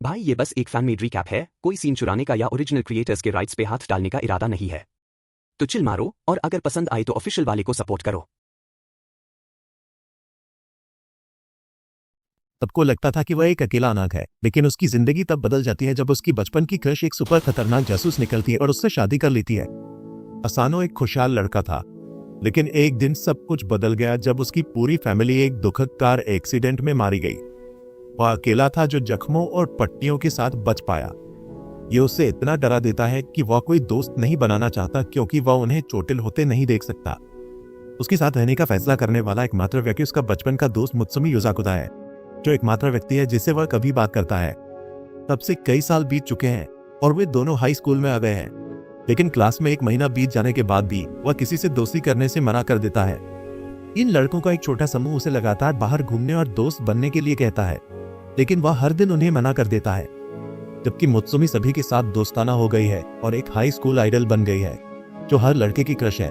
भाई ये बस एक फैन मेड रिकैप है, कोई सीन चुराने का या ओरिजिनल क्रिएटर्स के राइट्स पे हाथ डालने का इरादा नहीं है। तो चिल मारो और अगर पसंद आए तो ऑफिशियल वाले को सपोर्ट करो। सबको लगता था कि वह एक अकेला अनाथ है, लेकिन उसकी जिंदगी तब बदल जाती है जब उसकी बचपन की क्रश एक सुपर खतरनाक जासूस निकलती है और उससे शादी कर लेती है। असानो एक खुशहाल लड़का था, लेकिन एक दिन सब कुछ बदल गया जब उसकी पूरी फैमिली एक दुखद कार एक्सीडेंट में मारी गई। वह अकेला था जो जख्मों और पट्टियों के साथ बच पाया। ये उसे इतना डरा देता है कि वह कोई दोस्त नहीं बनाना चाहता क्योंकि वह उन्हें चोटिल होते नहीं देख सकता। उसके साथ रहने का फैसला करने वाला एकमात्र व्यक्ति उसका बचपन का दोस्त मुत्सुमी युजाकुदा है, जो एकमात्र व्यक्ति है जिससे वह कभी बात करता है। तब से कई साल बीत चुके हैं और वे दोनों हाई स्कूल में आ गए हैं, लेकिन क्लास में एक महीना बीत जाने के बाद भी वह किसी से दोस्ती करने से मना कर देता है। इन लड़कों का एक छोटा समूह उसे लगातार बाहर घूमने और दोस्त बनने के लिए कहता है, लेकिन वह हर दिन उन्हें मना कर देता है। जबकि मुत्सुमी सभी के साथ दोस्ताना हो गई है और एक हाई स्कूल आइडल बन गई है जो हर लड़के की क्रश है।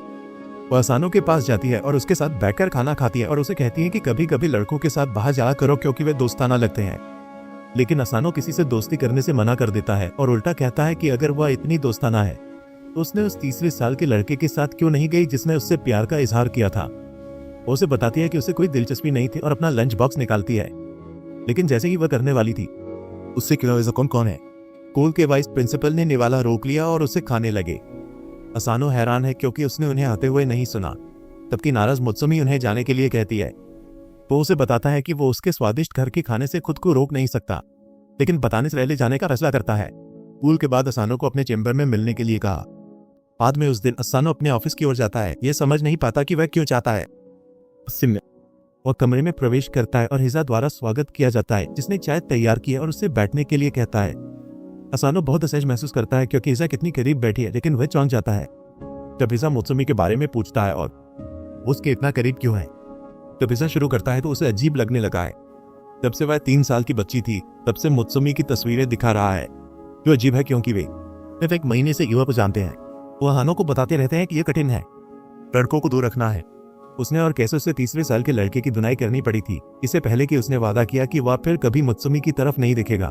वह असानो के पास जाती है और उसके साथ बैठकर खाना खाती है और उसे कहती है कि कभी कभी लड़कों के साथ बाहर जाया करो क्योंकि वे दोस्ताना लगते हैं। लेकिन असानो किसी से दोस्ती करने से मना कर देता है और उल्टा कहता है कि अगर वह इतनी दोस्ताना है तो उसने उस तीसरे साल के लड़के के साथ क्यों नहीं गई जिसने उससे प्यार का इजहार किया था। वो उसे बताती है कि उसे कोई दिलचस्पी नहीं थी और अपना लंच बॉक्स निकालती है, लेकिन जैसे ही वह करने वाली थी उससे कौन है। स्कूल के वाइस प्रिंसिपल ने निवाला रोक लिया और उसे खाने लगे। असानो हैरान है क्योंकि उसने उन्हें आते हुए नहीं सुना। तबकि नाराज मुत्सुमी उन्हें जाने के लिए कहती है। वो उसे बताता है कि वो उसके स्वादिष्ट घर के खाने से खुद को रोक नहीं सकता, लेकिन बताने से पहले जाने का फैसला करता है। स्कूल के बाद असानो को अपने चेंबर में मिलने के लिए कहा। बाद में उस दिन असानो अपने ऑफिस की ओर जाता है, यह समझ नहीं पाता कि वह क्यों चाहता है। वह कमरे में प्रवेश करता है और हिजा द्वारा स्वागत किया जाता है, जिसने चाय तैयार की है और उससे बैठने के लिए कहता है। असानो बहुत असहज महसूस करता है क्योंकि हिजा कितनी करीब बैठी है, लेकिन वह चौंक जाता है जब हिजा मुत्सुमी के बारे में पूछता है और उसके इतना करीब क्यों है। जब हिजा शुरू करता है तो उसे अजीब लगने लगा है। जब से वह 3 साल की बच्ची थी तब से मुत्सुमी की तस्वीरें दिखा रहा है, जो अजीब है क्योंकि वे सिर्फ एक महीने से युवा को जानते हैं। वह हानो को बताते रहते हैं कि यह कठिन है, लड़कों को दूर रखना है। उसने और कैसे उसे तीसरे साल के लड़के की धुनाई करनी पड़ी थी, इससे पहले कि उसने वादा किया कि वह फिर कभी मुत्सुमी की तरफ नहीं देखेगा।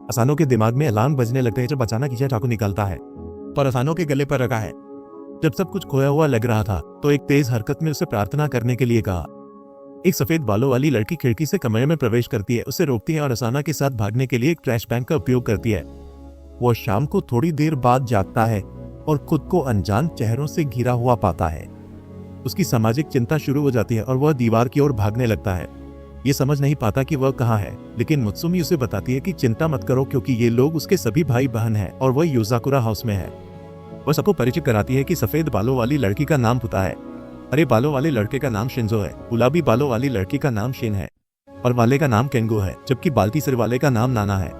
असानो के दिमाग में अलार्म बजने लगते हैं जब अचानक हिजा चाकू निकालता है, पर असानो के गले पर रखा है। जब सब कुछ खोया हुआ लग रहा था तो एक तेज हरकत में उसे प्रार्थना करने के लिए कहा। एक सफेद बालों वाली लड़की खिड़की से कमरे में प्रवेश करती है, उसे रोकती है और असाना के साथ भागने के लिए एक ट्रैश बैग का उपयोग करती है। वह शाम को थोड़ी देर बाद जागता है और खुद को अनजान चेहरों से घिरा हुआ पाता है। उसकी सामाजिक चिंता शुरू हो जाती है और वह दीवार की ओर भागने लगता है। ये समझ नहीं पाता कि वह कहाँ है, लेकिन मुत्सुमी उसे बताती है कि चिंता मत करो क्योंकि ये लोग उसके सभी भाई बहन हैं और वह युजाकुरा हाउस में है। वह सबको परिचित कराती है कि सफेद बालों वाली लड़की का नाम पुता है, हरे बालों वाले लड़के का नाम शिंजो है, गुलाबी बालों वाली लड़की का नाम शिन है और वाले का नाम केंगो है, जबकि बाल्टी सिर वाले का नाम नाना है।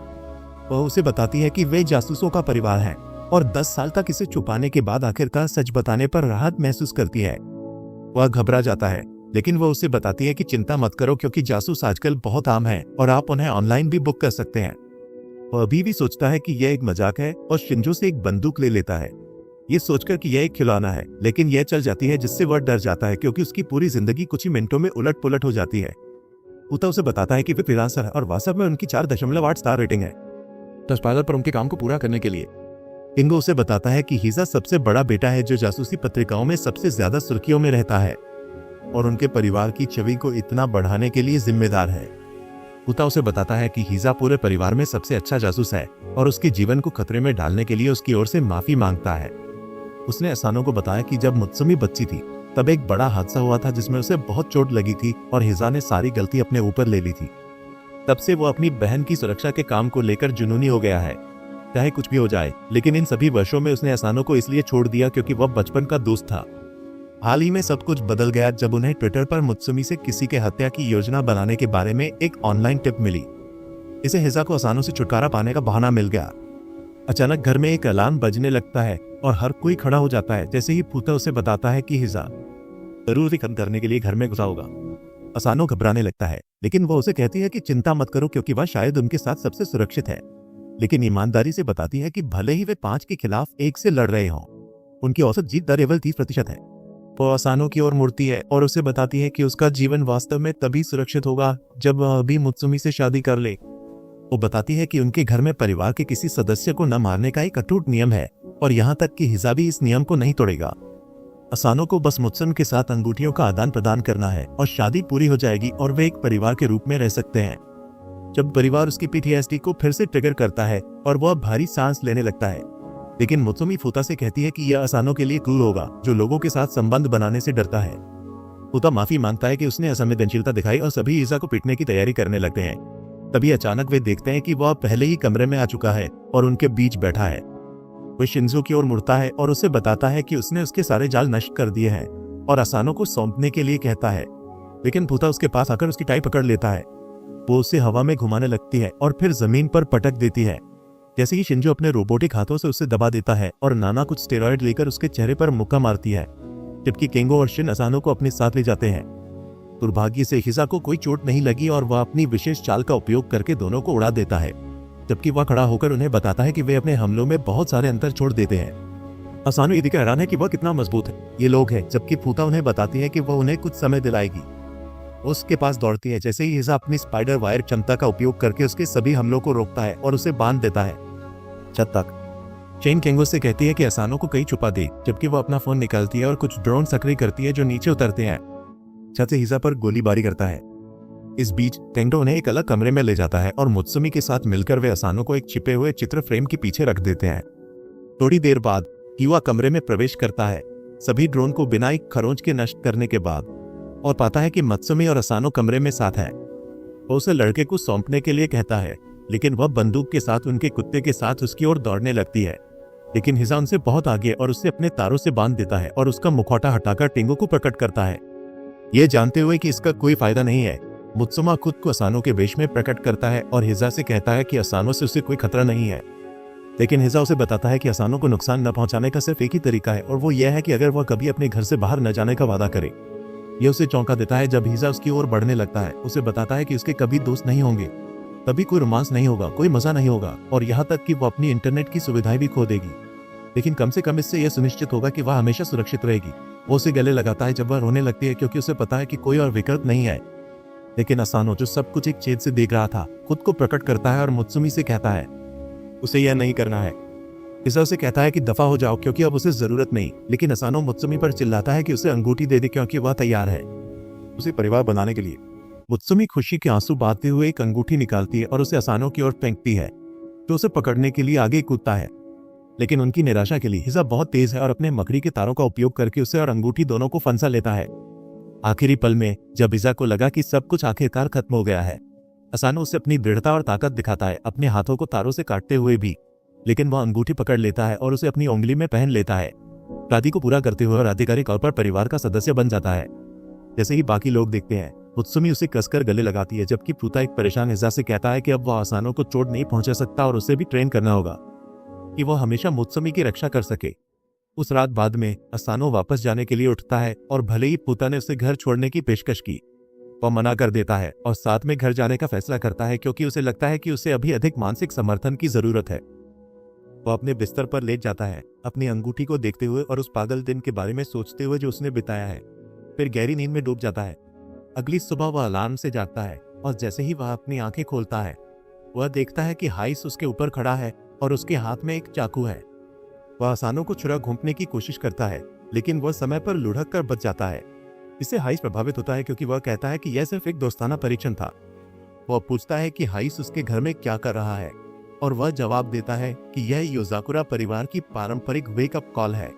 वह उसे बताती है कि वे जासूसों का परिवार है और 10 साल तक इसे छुपाने के बाद आखिरकार सच बताने पर राहत महसूस करती है। वह घबरा जाता है, लेकिन वह उसे बताती है कि चिंता मत करो क्योंकि जासूस आजकल बहुत आम है और आप उन्हें ऑनलाइन भी बुक कर सकते हैं। वह अभी भी सोचता है कि यह एक मजाक है और शिंजो से एक बंदूक ले लेता है, ये सोचकर कि यह एक खिलौना है, लेकिन यह चल जाती है जिससे वह डर जाता है क्योंकि उसकी पूरी जिंदगी कुछ ही मिनटों में उलट पुलट हो जाती है। उता उसे बताता है कि वे फ्रीलांसर है और वास्तव में उनकी 4.8 स्टार रेटिंग है ट्रस्टपाइलर पर उनके काम को पूरा करने के लिए। किंगो उसे बताता है कि हिजा सबसे बड़ा बेटा है जो जासूसी पत्रिकाओं में सबसे ज्यादा सुर्खियों में रहता है और उनके परिवार की छवि को इतना बढ़ाने के लिए जिम्मेदार है। उता उसे बताता है कि हिजा पूरे परिवार में सबसे अच्छा जासूस है और उसके जीवन को खतरे में डालने के लिए उसकी ओर से माफी मांगता है। उसने असानो को बताया कि जब मुत्सुमी बच्ची थी तब एक बड़ा हादसा हुआ था जिसमें उसे बहुत चोट लगी थी और हिजा ने सारी गलती अपने ऊपर ले ली थी। तब से वो अपनी बहन की सुरक्षा के काम को लेकर जुनूनी हो गया है, चाहे कुछ भी हो जाए। लेकिन इन सभी वर्षों में उसने असानो को इसलिए छोड़ दिया क्योंकि वह बचपन का दोस्त था। हाल ही में सब कुछ बदल गया जब उन्हें ट्विटर पर मुत्सुमी से किसी के हत्या की योजना बनाने के बारे में एक ऑनलाइन टिप मिली। इसे हिजा को असानो से छुटकारा पाने का बहाना मिल गया। अचानक घर में एक अलार्म बजने लगता है और हर कोई खड़ा हो जाता है जैसे ही पूता उसे बताता है कि हिजा जरूरी खत्म करने के लिए घर में घुसा होगा। असानो घबराने लगता है, लेकिन वह उसे कहती है कि चिंता मत करो क्योंकि वह शायद उनके साथ सबसे सुरक्षित है। लेकिन ईमानदारी से बताती है कि भले ही वे 5 के खिलाफ 1 से लड़ रहे हों, उनकी औसत जीत दर केवल 30% है। वो असानो की ओर मुड़ती है और उसे बताती है कि उसका जीवन वास्तव में तभी सुरक्षित होगा जब वह अभी मुत्सुमी से शादी कर ले। वो बताती है कि उनके घर में परिवार के किसी सदस्य को न मारने का एक अटूट नियम है और यहाँ तक कि हिजा भी इस नियम को नहीं तोड़ेगा। असानो को बस मुत्सुमी के साथ अंगूठियों का आदान प्रदान करना है और शादी पूरी हो जाएगी और वे एक परिवार के रूप में रह सकते हैं। जब परिवार उसकी पीटीएसडी को फिर से ट्रिगर करता है और वह भारी सांस लेने लगता है, लेकिन मुत्सुमी फूता से कहती है कि यह असानो के लिए क्रूर होगा जो लोगों के साथ संबंध बनाने से डरता है। फूता माफी मांगता है कि उसने असंवेदनशीलता दिखाई और सभी हिजा को पीटने की तैयारी करने लगते हैं। तभी अचानक वे देखते हैं कि वह पहले ही कमरे में आ चुका है और उनके बीच बैठा है। वह शिंजो की ओर मुड़ता है और उसे बताता है कि उसने उसके सारे जाल नष्ट कर दिए हैं और असानो को सौंपने के लिए कहता है, लेकिन फूता उसके पास आकर उसकी टाई पकड़ लेता है। वो उसे हवा में घुमाने लगती है और फिर जमीन पर पटक देती है। जैसे ही शिंजो अपने रोबोटिक हाथों से उसे दबा देता है और नाना कुछ स्टेरॉइड लेकर उसके चेहरे पर मुक्का मारती है, जबकि केंगो और शिन असानो को अपने साथ ले जाते हैं। दुर्भाग्य से हिजा को कोई चोट नहीं लगी और वह अपनी विशेष चाल का उपयोग करके दोनों को उड़ा देता है, जबकि वह खड़ा होकर उन्हें बताता है कि वे अपने हमलों में बहुत सारे अंतर छोड़ देते हैं। असानो ये देखकर हैरान है कि वह कितना मजबूत है ये लोग हैं, जबकि फूता उन्हें बताती है कि वह उन्हें कुछ समय दिलाएगी। उसके पास दौड़ती है जैसे ही हिजा अपनी स्पाइडर वायर क्षमता का उपयोग करके उसके सभी हमलों को रोकता है और उसे बांध देता है छत तक। चेन केंगो से कहती है कि असानो को कहीं छुपा दे, जबकि वह अपना फोन निकालती है और कुछ ड्रोन सक्रिय करती है जो नीचे उतरते हैं। छत से हिजा पर गोलीबारी करता है। इस बीच टेंडो उन्हें एक अलग कमरे में ले जाता है और मुत्सुमी के साथ मिलकर वे असानो को एक छिपे हुए चित्र फ्रेम के पीछे रख देते हैं। थोड़ी देर बाद युवा कमरे में प्रवेश करता है, सभी ड्रोन को बिना एक खरोंच के नष्ट करने के बाद, और पाता है कि मुत्सुमी और असानो कमरे में साथ हैं। वो उसे लड़के को सौंपने के लिए कहता है, लेकिन वह बंदूक के साथ उनके कुत्ते के साथ उसकी ओर दौड़ने लगती है। लेकिन हिजा उनसे बहुत आगे और उससे अपने तारों से बांध देता है और उसका मुखौटा हटाकर टेंगो को प्रकट करता है। ये जानते हुए कि इसका कोई फायदा नहीं है, मुत्सुमा खुद को असानो के वेश में प्रकट करता है और हिजा से कहता है कि असानो से उसे कोई खतरा नहीं है। लेकिन हिजा उसे बताता है कि असानो को नुकसान न पहुंचाने का सिर्फ एक ही तरीका है और वो यह है कि अगर वह कभी अपने घर से बाहर न जाने का वादा करे। यह उसे चौंका देता है जब हिजा उसकी ओर बढ़ने लगता है। उसे बताता है कि उसके कभी दोस्त नहीं होंगे, कभी कोई रोमांस नहीं होगा, कोई मजा नहीं होगा और यहाँ तक कि वो अपनी इंटरनेट की सुविधाएं भी खो देगी, लेकिन कम से कम इससे यह सुनिश्चित होगा कि वह हमेशा सुरक्षित रहेगी। वो उसे गले लगाता है जब वह रोने लगती है, क्योंकि उसे पता है कि कोई और विकल्प नहीं है। लेकिन असानो, जो सब कुछ एक छेद से देख रहा था, खुद को प्रकट करता है और मुत्सुमी से कहता है उसे यह नहीं करना है। हिजा उसे कहता है कि दफा हो जाओ क्योंकि अब उसे जरूरत नहीं, लेकिन असानो मुत्सुमी पर चिल्लाता है कि उसे अंगूठी दे दे क्योंकि वह तैयार है उसे परिवार बनाने के लिए। मुत्सुमी खुशी के आंसू बहाते हुए एक अंगूठी निकालती है और उसे असानो की ओर फेंकती है, जो उसे पकड़ने के लिए आगे कूदता है। लेकिन उनकी निराशा के लिए हिजा बहुत तेज है और अपने मकड़ी के तारों का उपयोग करके उसे और अंगूठी दोनों को फंसा लेता है। आखिरी पल में जब हिजा को लगा कि सब कुछ आखिरकार खत्म हो गया है, असानो उसे अपनी दृढ़ता और ताकत दिखाता है, अपने हाथों को तारों से काटते हुए भी। लेकिन वह अंगूठी पकड़ लेता है और उसे अपनी उंगली में पहन लेता है। शादी को पूरा करते हुए और आधिकारिक तौर पर परिवार का सदस्य बन जाता है। जैसे ही बाकी लोग देखते हैं, मुत्सुमी उसे कसकर गले लगाती है, जबकि फूता एक परेशान हिजा से कहता है कि अब वह असानो को चोट नहीं पहुंचा सकता और उसे भी ट्रेन करना होगा कि वह हमेशा मुत्सुमी की रक्षा कर सके। उस रात बाद में असानो वापस जाने के लिए उठता है और भले ही फूता ने उसे घर छोड़ने की पेशकश की, वह मना कर देता है और साथ में घर जाने का फैसला करता है, क्योंकि उसे लगता है कि उसे अभी अधिक मानसिक समर्थन की जरूरत है। वह अपने बिस्तर पर लेट जाता है, अपनी अंगूठी को देखते हुए और उस पागल दिन के बारे में सोचते हुए जो उसने बिताया है। फिर गहरी नींद में डूब जाता है। अगली सुबह वह अलार्म से जागता है और जैसे ही वह अपनी आंखें खोलता है, वह देखता है कि हाइस उसके ऊपर खड़ा है और उसके हाथ में एक चाकू है। वह असानो को छुरा घोंपने की कोशिश करता है, लेकिन वह समय पर लुढ़क कर बच जाता है। इससे हाइस प्रभावित होता है, क्योंकि वह कहता है कि यह सिर्फ एक दोस्ताना परीक्षण था। वह पूछता है कि हाइस उसके घर में क्या कर रहा है और वह जवाब देता है कि यह योजाकुरा परिवार की पारंपरिक वेकअप कॉल है।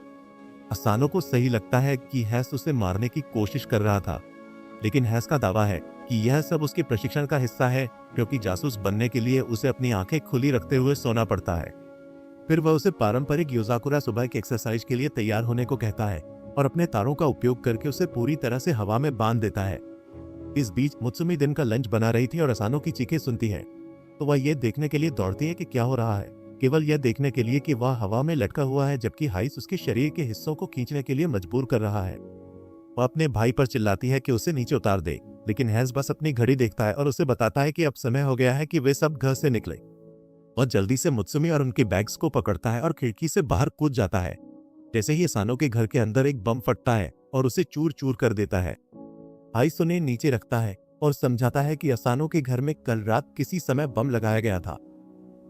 असानो को सही लगता है कि हैस उसे मारने की कोशिश कर रहा था, लेकिन हैस का दावा है कि यह सब उसके प्रशिक्षण का हिस्सा है, क्योंकि जासूस बनने के लिए उसे अपनी आंखें खुली रखते हुए सोना पड़ता है। फिर वह उसे पारंपरिक योजाकुरा सुबह की एक्सरसाइज के लिए तैयार होने को कहता है और अपने तारों का उपयोग करके उसे पूरी तरह से हवा में बांध देता है। इस बीच मुत्सुमी दिन का लंच बना रही थी और असानो की चीखें सुनती है, तो वह यह देखने के लिए दौड़ती है कि क्या हो रहा है, केवल यह देखने के लिए कि वह हवा में लटका हुआ है, जबकि हाइस उसके शरीर के हिस्सों को खींचने के लिए मजबूर कर रहा है। वह अपने भाई पर चिल्लाती है कि उसे नीचे उतार दे, लेकिन हैस बस अपनी घड़ी देखता है और उसे बताता है कि अब समय हो गया है कि वे सब घर से निकले। वह जल्दी से मुत्सुमी और उनके बैग्स को पकड़ता है और खिड़की से बाहर कूद जाता है। जैसे ही असानो के घर के अंदर एक बम फटता है और उसे चूर चूर कर देता है। हाइस उन्हें नीचे रखता है और समझाता है कि असानो के घर में कल रात किसी समय बम लगाया गया था।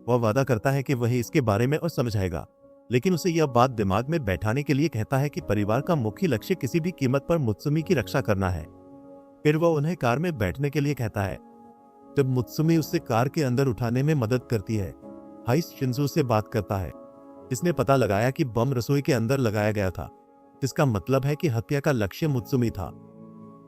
वह वादा करता है कि वह इसके बारे में और समझाएगा, लेकिन उसे यह बात दिमाग में बैठाने के लिए कहता है कि परिवार का मुख्य लक्ष्य किसी भी कीमत पर मुत्सुमी की रक्षा करना है। फिर वह उन्हें कार में बैठने के लिए कहता है। जब मुत्सुमी उससे कार के अंदर उठाने में मदद करती है, हाइस शिंजो से बात करता है, जिसने पता लगाया कि बम रसोई के अंदर लगाया गया था, जिसका मतलब है कि हत्या का लक्ष्य मुत्सुमी था।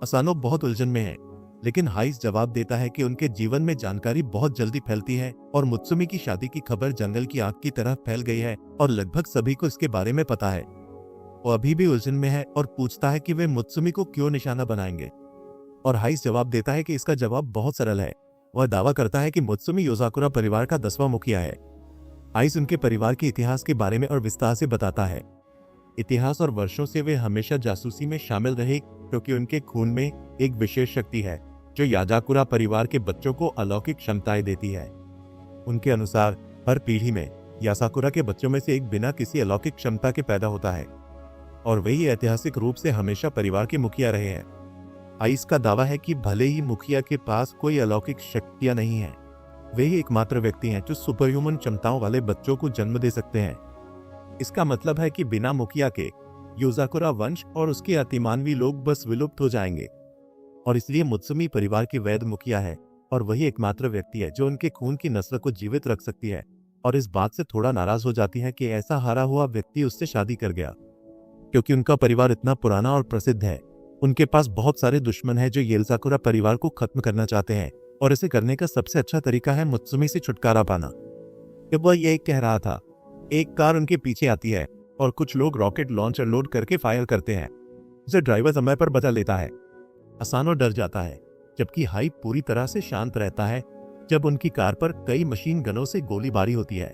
असानो बहुत उलझन में है, लेकिन हाइस जवाब देता है कि उनके जीवन में जानकारी बहुत जल्दी फैलती है और मुत्सुमी की शादी की खबर जंगल की आग की तरह फैल गई है और लगभग सभी को इसके बारे में पता है। वो अभी भी उलझन में है और पूछता है कि वे मुत्सुमी को क्यों निशाना बनाएंगे, और हाइस जवाब देता है कि इसका जवाब बहुत सरल है। वह दावा करता है कि मुत्सुमी योजाकुरा परिवार का 10वां मुखिया है। हाइस उनके परिवार के इतिहास के बारे में और विस्तार से बताता है। इतिहास और वर्षों से वे हमेशा जासूसी में शामिल रहे, क्योंकि उनके खून में एक विशेष शक्ति है जो याजाकुरा परिवार के बच्चों को अलौकिक क्षमताएं देती है। उनके अनुसार हर पीढ़ी में यासाकुरा के बच्चों में से एक बिना किसी अलौकिक क्षमता के पैदा होता है, और वे ही ऐतिहासिक रूप से हमेशा परिवार के मुखिया रहे हैं। आइस का दावा है कि भले ही मुखिया के पास कोई अलौकिक शक्तियां नहीं है, वे ही एकमात्र व्यक्ति हैं जो सुपर ह्यूमन क्षमताओं वाले बच्चों को जन्म दे सकते हैं। इसका मतलब है कि बिना मुखिया के योजाकुरा वंश और उसके अतिमानवी लोग बस विलुप्त हो जाएंगे, और इसलिए मुत्सुमी परिवार की वैध मुखिया है और वही एकमात्र व्यक्ति है जो उनके खून की नस्ल को जीवित रख सकती है, और इस बात से थोड़ा नाराज हो जाती है कि ऐसा हारा हुआ व्यक्ति उससे शादी कर गया। क्योंकि उनका परिवार इतना पुराना और प्रसिद्ध है, उनके पास बहुत सारे दुश्मन हैं जो योजाकुरा परिवार को खत्म करना चाहते हैं, और इसे करने का सबसे अच्छा तरीका है मुत्सुमी से छुटकारा पाना। जब वह यह कह रहा था, एक कार उनके पीछे आती है और कुछ लोग रॉकेट लॉन्चर लोड करके फायर करते हैं। उसे ड्राइवर समय पर बचा लेता है। असानो डर जाता है, जबकि हाई पूरी तरह से शांत रहता है जब उनकी कार पर कई मशीन गनों से गोलीबारी होती है।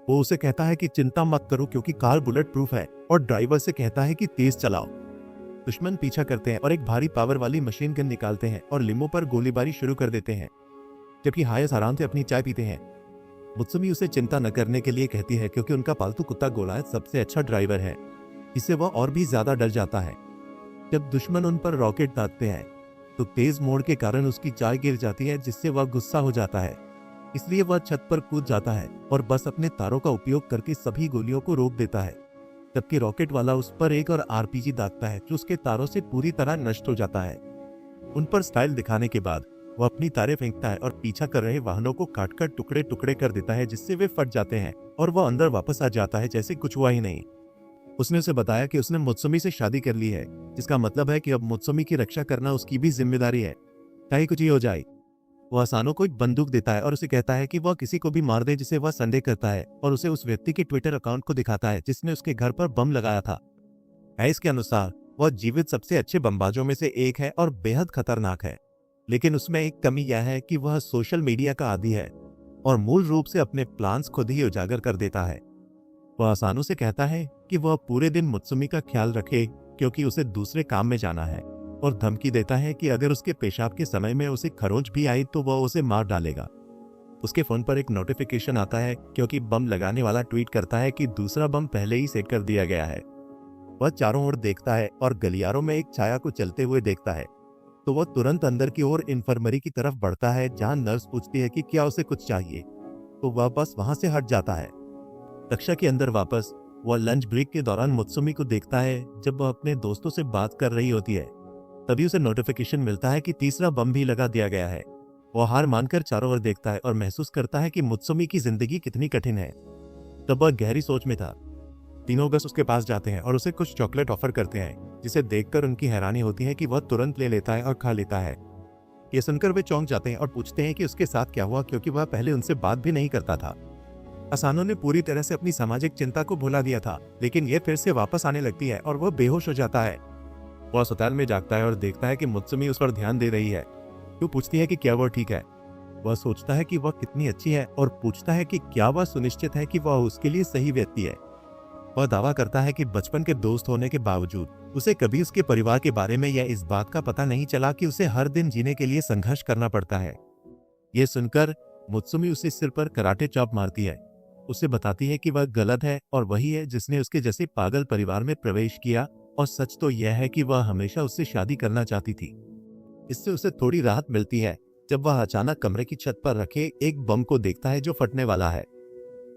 वो उसे कहता है कि चिंता मत करो क्योंकि कार बुलेट प्रूफ है, और ड्राइवर से कहता है कि तेज चलाओ। दुश्मन पीछा करते हैं और एक भारी पावर वाली मशीन गन निकालते हैं और लिमो पर गोलीबारी शुरू कर देते हैं, जबकि हायस आराम से अपनी चाय पीते हैं। मुत्सुमी उसे चिंता न करने के लिए कहती है क्योंकि उनका पालतू कुत्ता गोलायत सबसे अच्छा ड्राइवर है। इससे वह और भी ज्यादा डर जाता है। जब दुश्मन उन पर रॉकेट दागते हैं तो तेज मोड़ के कारण उसकी चाय गिर जाती है, जिससे वह गुस्सा हो जाता है। इसलिए वह छत पर कूद जाता है और बस अपने तारों का उपयोग करके सभी गोलियों को रोक देता है, जबकि रॉकेट वाला उस पर एक और आरपीजी दागता है जो उसके तारों से पूरी तरह नष्ट हो जाता है। उन पर स्टाइल दिखाने के बाद वह अपनी तारें फेंकता है और पीछा कर रहे वाहनों को काटकर टुकड़े टुकड़े कर देता है, जिससे वे फट जाते हैं और वह अंदर वापस आ जाता है जैसे कुछ हुआ ही नहीं। उसने उसे बताया कि उसने मुत्सुमी से शादी कर ली है, जिसका मतलब है कि अब मुत्सुमी की रक्षा करना उसकी भी जिम्मेदारी है, चाहे कुछ ही हो जाए। वह असानो को एक बंदूक देता है और उसे कहता है कि वह किसी को भी मार दे जिसे वह संदेह करता है, और उसे उस व्यक्ति के ट्विटर अकाउंट को दिखाता है जिसने उसके घर पर बम लगाया था। हाइस के अनुसार वह जीवित सबसे अच्छे बमबाजों में से एक है और बेहद खतरनाक है, लेकिन उसमें एक कमी यह है कि वह सोशल मीडिया का आदी है और मूल रूप से अपने प्लान्स खुद ही उजागर कर देता है। वह असानो से कहता है कि वह पूरे दिन मुत्सुमी का ख्याल रखे क्योंकि उसे दूसरे काम में जाना है, और धमकी देता है कि अगर उसके पेशाब के समय में उसे खरोंच भी आई तो वह उसे मार डालेगा। उसके फोन पर एक नोटिफिकेशन आता है क्योंकि बम लगाने वाला ट्वीट करता है कि दूसरा बम पहले ही सेट कर दिया गया है। वह चारों ओर देखता है और गलियारों में एक छाया को चलते हुए देखता है, तो वह तुरंत अंदर की ओर इन्फर्मरी की तरफ बढ़ता है जहां नर्स पूछती है कि क्या उसे कुछ चाहिए, तो वह बस वहां से हट जाता है। कक्षा के अंदर वापस वह लंच ब्रेक के दौरान मुत्सुमी को देखता है जब वह अपने दोस्तों से बात कर रही होती है। तभी उसे नोटिफिकेशन मिलता है कि तीसरा बम भी लगा दिया गया है। वह हार मानकर चारों ओर देखता है और महसूस करता है कि मुत्सुमी की जिंदगी कितनी कठिन है। तब वह गहरी सोच में था। तीनों गस उसके पास जाते हैं और उसे कुछ चॉकलेट ऑफर करते हैं, जिसे देखकर उनकी हैरानी होती है कि वह तुरंत ले लेता है और खा लेता है। ये सुनकर वे चौंक जाते हैं और पूछते हैं कि उसके साथ क्या हुआ, क्योंकि वह पहले उनसे बात भी नहीं करता था। असानो ने पूरी तरह से अपनी सामाजिक चिंता को भुला दिया था, लेकिन यह फिर से वापस आने लगती है और वह बेहोश हो जाता है। वह अस्पताल में जागता है और देखता है कि मुत्सुमी उस पर ध्यान दे रही है। वो पूछती है कि क्या वह ठीक है। वह सोचता है कि वह कितनी अच्छी है और पूछता है कि क्या वह सुनिश्चित है कि वह उसके लिए सही व्यक्ति है। वह दावा करता है कि बचपन के दोस्त होने के बावजूद उसे कभी उसके परिवार के बारे में या इस बात का पता नहीं चला कि उसे हर दिन जीने के लिए संघर्ष करना पड़ता है। यह सुनकर मुत्सुमी उसे सिर पर कराटे चॉप मारती है। उसे बताती है कि वह गलत है और वही है जिसने उसके जैसे पागल परिवार में प्रवेश किया, और सच तो यह है कि वह हमेशा उससे शादी करना चाहती थी। इससे उसे थोड़ी राहत मिलती है जब वह अचानक कमरे की छत पर रखे एक बम को देखता है जो फटने वाला है।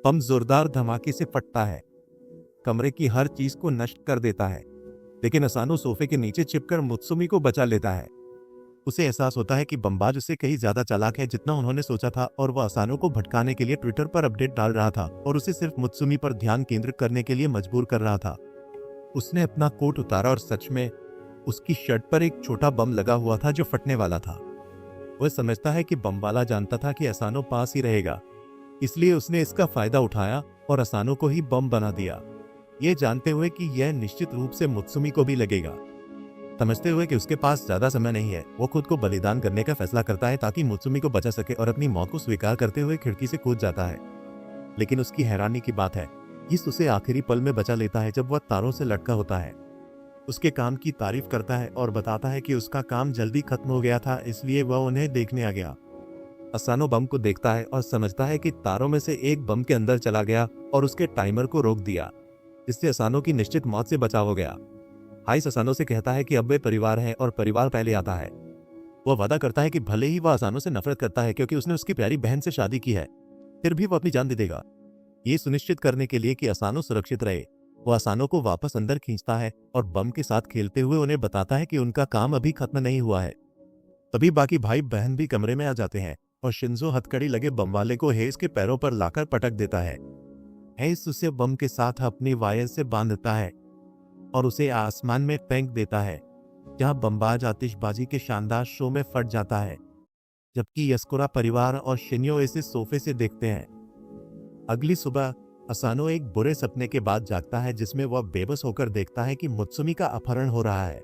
बम जोरदार धमाके से फटता है, कमरे की हर चीज को नष्ट कर देता है, लेकिन असानो सोफे के नीचे छिपकर मुत्सुमी को बचा लेता है। उसे एहसास होता है कि बमबाज उससे कहीं ज्यादा चालाक है जितना उन्होंने सोचा था और वह असानो को भटकाने के लिए ट्विटर पर अपडेट डाल रहा था और उसे सिर्फ मुत्सुमी पर ध्यान केंद्रित करने के लिए मजबूर कर रहा था। उसने अपना कोट उतारा और सच में उसकी शर्ट पर एक छोटा बम लगा हुआ था जो फटने वाला था। वह समझता है कि बम वाला जानता था कि असानो पास ही रहेगा, इसलिए उसने इसका फायदा उठाया और असानो को ही बम बना दिया, ये जानते हुए कि यह निश्चित रूप से मुत्सुमी को भी लगेगा। समझते हुए कि उसके पास ज्यादा समय नहीं है, वो खुद को बलिदान करने का फैसला करता है ताकि मुत्सुमी को बचा सके और अपनी मौत को स्वीकार करते हुए खिड़की से कूद जाता है। लेकिन उसकी हैरानी की बात है, यीस उसे आखिरी पल में बचा लेता है जब वह तारों से लटका होता है। उसके काम की तारीफ करता है और बताता है कि उसका काम जल्दी खत्म हो गया था, इसलिए वह उन्हें देखने आ गया। असानो बम को देखता है और समझता है कि तारों में से एक बम के अंदर चला गया और उसके टाइमर को रोक दिया, जिससे असानो की निश्चित मौत से बचाव हो गया। हाइस असानो से कहता है कि अब वे परिवार हैं और परिवार पहले आता है। वह वादा करता है कि भले ही वह असानो से नफरत करता है क्योंकि उसने उसकी प्यारी बहन से शादी की है, फिर भी वह अपनी जान दे देगा। ये सुनिश्चित करने के लिए कि असानो सुरक्षित रहे, वह असानो को वापस अंदर खींचता है और बम के साथ खेलते हुए उन्हें बताता है कि उनका काम अभी खत्म नहीं हुआ है। तभी बाकी भाई बहन भी कमरे में आ जाते हैं और शिंजो हथकड़ी लगे बम वाले को हेस के पैरों पर लाकर पटक देता है। हेस उसे बम के साथ अपनी वायर से बांधता है और उसे आसमान में फेंक देता है, जहां बमबाज आतिशबाजी के शानदार शो में फट जाता है, जबकि यस्कुरा परिवार और शिन्यो इसे सोफे से देखते हैं। अगली सुबह असानो एक बुरे सपने के बाद जागता है जिसमें वह बेबस होकर देखता है कि मुत्सुमी का अपहरण हो रहा है।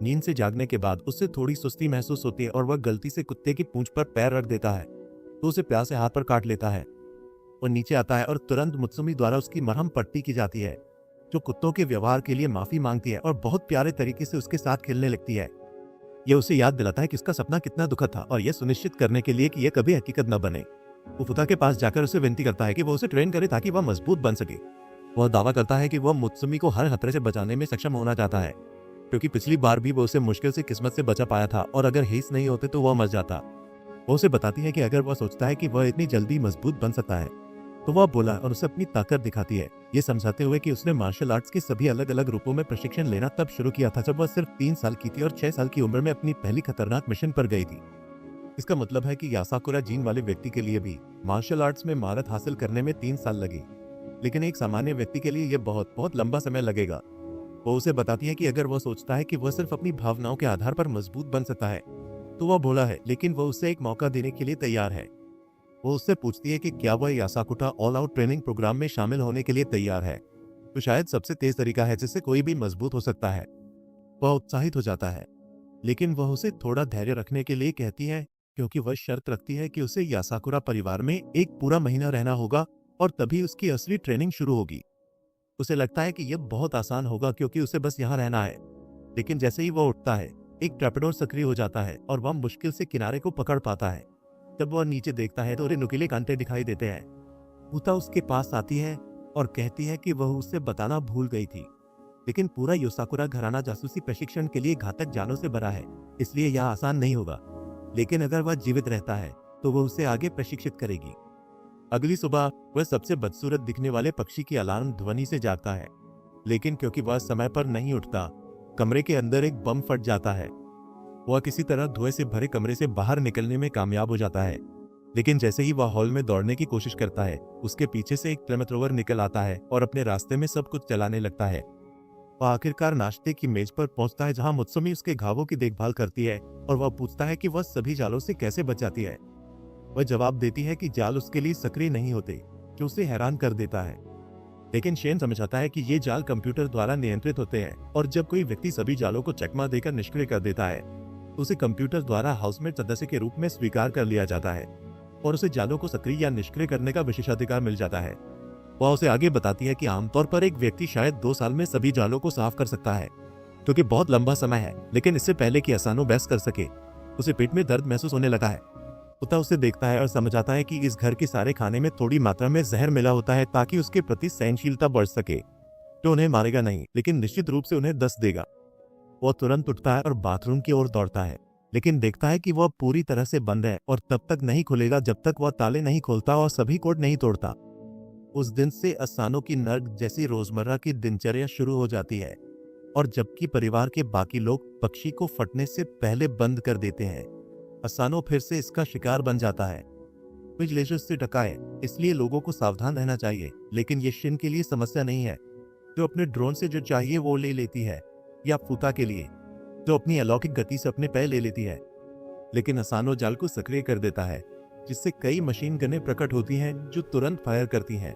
नींद से जागने के बाद उससे थोड़ी सुस्ती महसूस होती है और वह गलती से कुत्ते की पूंछ पर पैर रख देता है, तो उसे प्यार से हाथ पर काट लेता है। वो नीचे आता है और तुरंत मुत्सुमी द्वारा उसकी मरहम पट्टी की जाती है, जो कुत्तों के व्यवहार के लिए माफी मांगती है और बहुत प्यारे तरीके से उसके साथ खेलने लगती है। यह उसे याद दिलाता है कि उसका सपना कितना दुखद था और यह सुनिश्चित करने के लिए कि यह कभी हकीकत न बने, वो फुता के पास जाकर उसे विनती करता है कि वो उसे ट्रेन करे ताकि वह मजबूत बन सके। वह दावा करता है कि वह मुत्सुमी को हर खतरे से बचाने में सक्षम होना चाहता है, क्योंकि पिछली बार भी वो उसे मुश्किल से किस्मत से बचा पाया था और अगर हेस नहीं होते तो वह मर जाता। वो उसे बताती है कि अगर वह सोचता है कि वह इतनी जल्दी मजबूत बन सकता है तो वह बोला और उसे अपनी ताकत दिखाती है, ये समझाते हुए कि उसने मार्शल आर्ट्स के सभी अलग अलग रूपों में प्रशिक्षण लेना तब शुरू किया था जब वह सिर्फ 3 साल की थी और 6 साल की उम्र में अपनी पहली खतरनाक मिशन पर गई थी। इसका मतलब है कि यासाकुरा जीन वाले व्यक्ति के लिए भी मार्शल आर्ट्स में महारत हासिल करने में 3 साल लगे, लेकिन एक सामान्य व्यक्ति के लिए यह बहुत बहुत लंबा समय लगेगा। वो उसे बताती है कि अगर वह सोचता है कि वह सिर्फ अपनी भावनाओं के आधार पर मजबूत बन सकता है तो वह भोला है, लेकिन वह उसे एक मौका देने के लिए तैयार है। वो उससे पूछती है कि क्या वह यासाकुरा ऑल आउट ट्रेनिंग प्रोग्राम में शामिल होने के लिए तैयार है, तो शायद सबसे तेज तरीका है जिससे कोई भी मजबूत हो सकता है। वह उत्साहित हो जाता है, लेकिन वह उसे थोड़ा धैर्य रखने के लिए कहती है, क्योंकि वह शर्त रखती है कि उसे यासाकुरा परिवार में एक पूरा महीना रहना होगा और तभी उसकी असली ट्रेनिंग शुरू होगी। उसे लगता है कि यह बहुत आसान होगा क्योंकि उसे बस यहाँ रहना है, लेकिन जैसे ही वह उठता है एक ट्रैपडोर सक्रिय हो जाता है और वह मुश्किल से किनारे को पकड़ पाता है। जब वह नीचे देखता है तो उन्हें नुकीले कांटे दिखाई देते हैं। पूता उसके पास आती है और कहती है कि वह उसे बताना भूल गई थी, लेकिन पूरा यासाकुरा घराना जासूसी प्रशिक्षण के लिए घातक जानों से भरा है, इसलिए यह आसान नहीं होगा, लेकिन अगर वह जीवित रहता है तो वह उसे आगे प्रशिक्षित करेगी। अगली सुबह वह सबसे बदसूरत दिखने वाले पक्षी की अलार्म ध्वनि से जागता है, लेकिन क्योंकि वह समय पर नहीं उठता, कमरे के अंदर एक बम फट जाता है। वह किसी तरह धुएं से भरे कमरे से बाहर निकलने में कामयाब हो जाता है, लेकिन जैसे ही वह हॉल में दौड़ने की कोशिश करता है, उसके पीछे से एक फ्लेमथ्रोवर निकल आता है और अपने रास्ते में सब कुछ जलाने लगता है। वह आखिरकार नाश्ते की मेज पर पहुंचता है जहां मुत्सुमी उसके घावों की देखभाल करती है और वह पूछता है कि वह सभी जालों से कैसे बच जाती है। वह जवाब देती है कि जाल उसके लिए सक्रिय नहीं होते, जो उसे हैरान कर देता है। लेकिन शेन समझाता है कि ये जाल कंप्यूटर द्वारा नियंत्रित होते हैं और जब कोई व्यक्ति सभी जालों को चकमा देकर निष्क्रिय कर देता है तो उसे कंप्यूटर द्वारा हाउसमेट सदस्य के रूप में स्वीकार कर लिया जाता है और उसे जालों को सक्रिय या निष्क्रिय करने का विशेषाधिकार मिल जाता है। वह उसे आगे बताती है कि आमतौर पर एक व्यक्ति शायद 2 साल में सभी जालों को साफ कर सकता है, क्योंकि बहुत लंबा समय है, लेकिन इससे पहले कि असानो बहस कर सके उसे पेट में दर्द महसूस होने लगा है। कुत्ता उसे देखता है और समझाता है कि इस घर के सारे खाने में थोड़ी मात्रा में जहर मिला होता है ताकि उसके प्रति सहनशीलता बढ़ सके, जो उन्हें मारेगा नहीं लेकिन निश्चित रूप से उन्हें दस्त देगा। वह तुरंत उठता है और बाथरूम की ओर दौड़ता है, लेकिन देखता है कि वह पूरी तरह से बंद है और तब तक नहीं खुलेगा जब तक वह ताले नहीं खोलता और सभी कोड नहीं तोड़ता। उस दिन से असानो की नर्क जैसी रोजमर्रा की दिनचर्या शुरू हो जाती है, और जबकि परिवार के बाकी लोग पक्षी को फटने से पहले बंद कर देते हैं, असानो फिर से इसका शिकार बन जाता है। विजिलेंस से ढका है, इसलिए लोगों को सावधान रहना चाहिए, लेकिन ये शिन के लिए समस्या नहीं है, जो अपने ड्रोन से जो चाहिए वो ले लेती है, या फूता के लिए जो अपनी अलौकिक गति से अपने पैर ले लेती है। लेकिन असानो जाल को सक्रिय कर देता है, जिससे कई मशीन गनें प्रकट होती हैं जो तुरंत फायर करती हैं।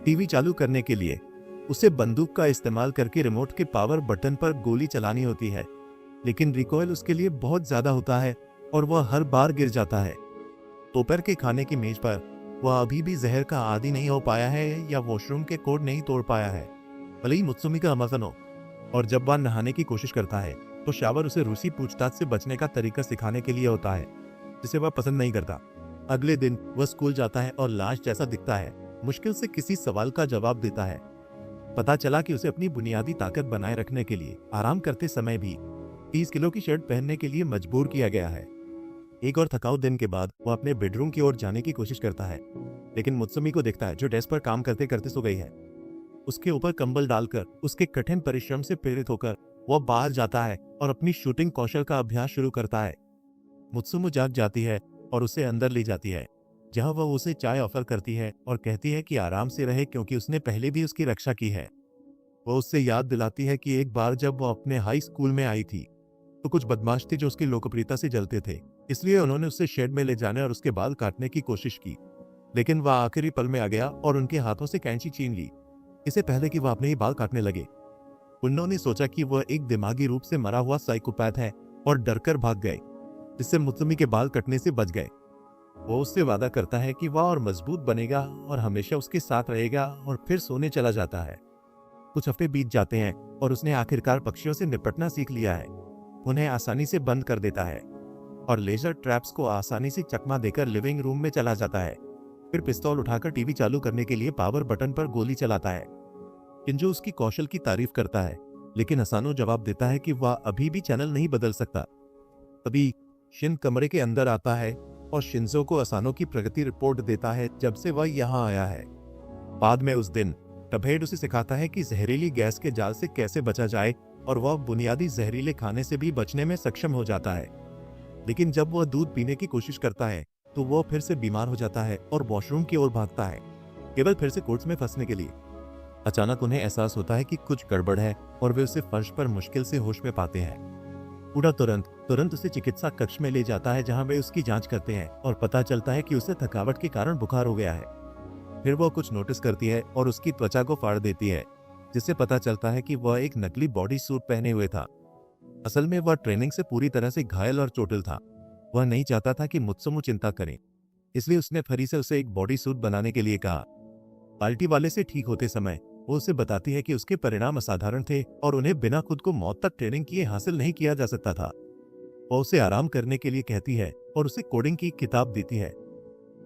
टीवी चालू करने के लिए उसे बंदूक का इस्तेमाल करके रिमोट के पावर बटन पर गोली चलानी होती है, लेकिन रिकॉइल उसके लिए बहुत ज्यादा होता है और वह हर बार गिर जाता है। दोपहर के खाने की मेज पर वह अभी भी जहर का आदी नहीं हो पाया है या वॉशरूम के कोड नहीं तोड़ पाया है, भले ही मुत्सुमी का अमरतन हो। और जब वह नहाने की कोशिश करता है तो शावर उसे रूसी पूछताछ से बचने का तरीका सिखाने के लिए होता है, जिसे वह पसंद नहीं करता। अगले दिन वह स्कूल जाता है और लाश जैसा दिखता है, मुश्किल से किसी सवाल का जवाब देता है। पता चला कि उसे अपनी बुनियादी ताकत बनाए रखने के लिए आराम करते समय भी 30 किलो की शर्ट पहनने के लिए मजबूर किया गया है। एक और थकाऊ दिन के बाद वह अपने बेडरूम की ओर जाने की कोशिश करता है, लेकिन मुत्सुमी को देखता है जो डेस्क पर काम करते करते सो गई है। उसके ऊपर कंबल डालकर उसके कठिन परिश्रम से प्रेरित होकर वह बाहर जाता है और अपनी शूटिंग कौशल का अभ्यास शुरू करता है। मुत्सुमी जाग जाती है और उसे अंदर ले जाती है, जहां वह उसे चाय ऑफर करती है और कहती है कि आराम से रहे क्योंकि उसने पहले भी उसकी रक्षा की है। वह उससे याद दिलाती है कि एक बार जब वह अपने हाई स्कूल में आई थी तो कुछ बदमाश थे जो उसकी लोकप्रियता से जलते थे, इसलिए उन्होंने उसे शेड में ले जाने और उसके बाल काटने की कोशिश की, लेकिन वह आखिरी पल में आ गया और उनके हाथों से कैंची छीन ली, इससे पहले कि वह अपने ही बाल काटने लगे। उन्होंने सोचा कि वह एक दिमागी रूप से मरा हुआ साइकोपैथ है और डरकर भाग गए, जिससे मुत्सुमी के बाल कटने से बच गए। वो उससे वादा करता है कि वह और मजबूत बनेगा और हमेशा उसके साथ रहेगा, और फिर सोने चला जाता है। कुछ हफ्ते बीत जाते हैं और उसने आखिरकार पक्षियों से निपटना सीख लिया है। उन्हें आसानी से बंद कर देता है और लेजर ट्रैप्स को आसानी से चकमा देकर लिविंग रूम में चला जाता है। फिर पिस्तौल उठाकर टीवी चालू करने के लिए पावर बटन पर गोली चलाता है। किंजो उसकी कौशल की तारीफ करता है, लेकिन असानो जवाब देता है कि वह अभी भी चैनल नहीं बदल सकता। तभी शिन कमरे के अंदर आता है और शिंजो को असानो की प्रगति रिपोर्ट देता है जब से वह यहाँ आया है। बाद में उस दिन टबहेड उसे सिखाता है कि जहरीली गैस के जाल से कैसे बचा जाए, और वह बुनियादी जहरीले खाने से भी बचने में सक्षम हो जाता है। लेकिन जब वह दूध पीने की कोशिश करता है तो वह फिर से बीमार हो जाता है और वॉशरूम की ओर भागता है, केवल फिर से कोर्ट्स में फंसने के लिए। अचानक उन्हें एहसास होता है कि कुछ गड़बड़ है और वे उसे फर्श पर मुश्किल से होश में पाते हैं। उड़ा तुरंत उसे चिकित्सा कक्ष में ले जाता है, जहां वे उसकी जांच करते हैं और पता चलता है कि उसे थकावट के कारण बुखार हो गया है। फिर वह कुछ नोटिस करती है और उसकी त्वचा को फाड़ देती है, जिससे पता चलता है कि वह एक नकली बॉडी सूट पहने हुए था। असल में वह ट्रेनिंग से पूरी तरह से घायल और चोटिल था। वह नहीं चाहता था कि मुत्सुमी चिंता करे, इसलिए उसने फरी से उसे एक बॉडी सूट बनाने के लिए कहा। पार्टी वाले से ठीक होते समय वो उसे बताती है कि उसके परिणाम असाधारण थे और उन्हें बिना खुद को मौत तक ट्रेनिंग किए हासिल नहीं किया जा सकता था। वो उसे आराम करने के लिए कहती है और उसे कोडिंग की किताब देती है।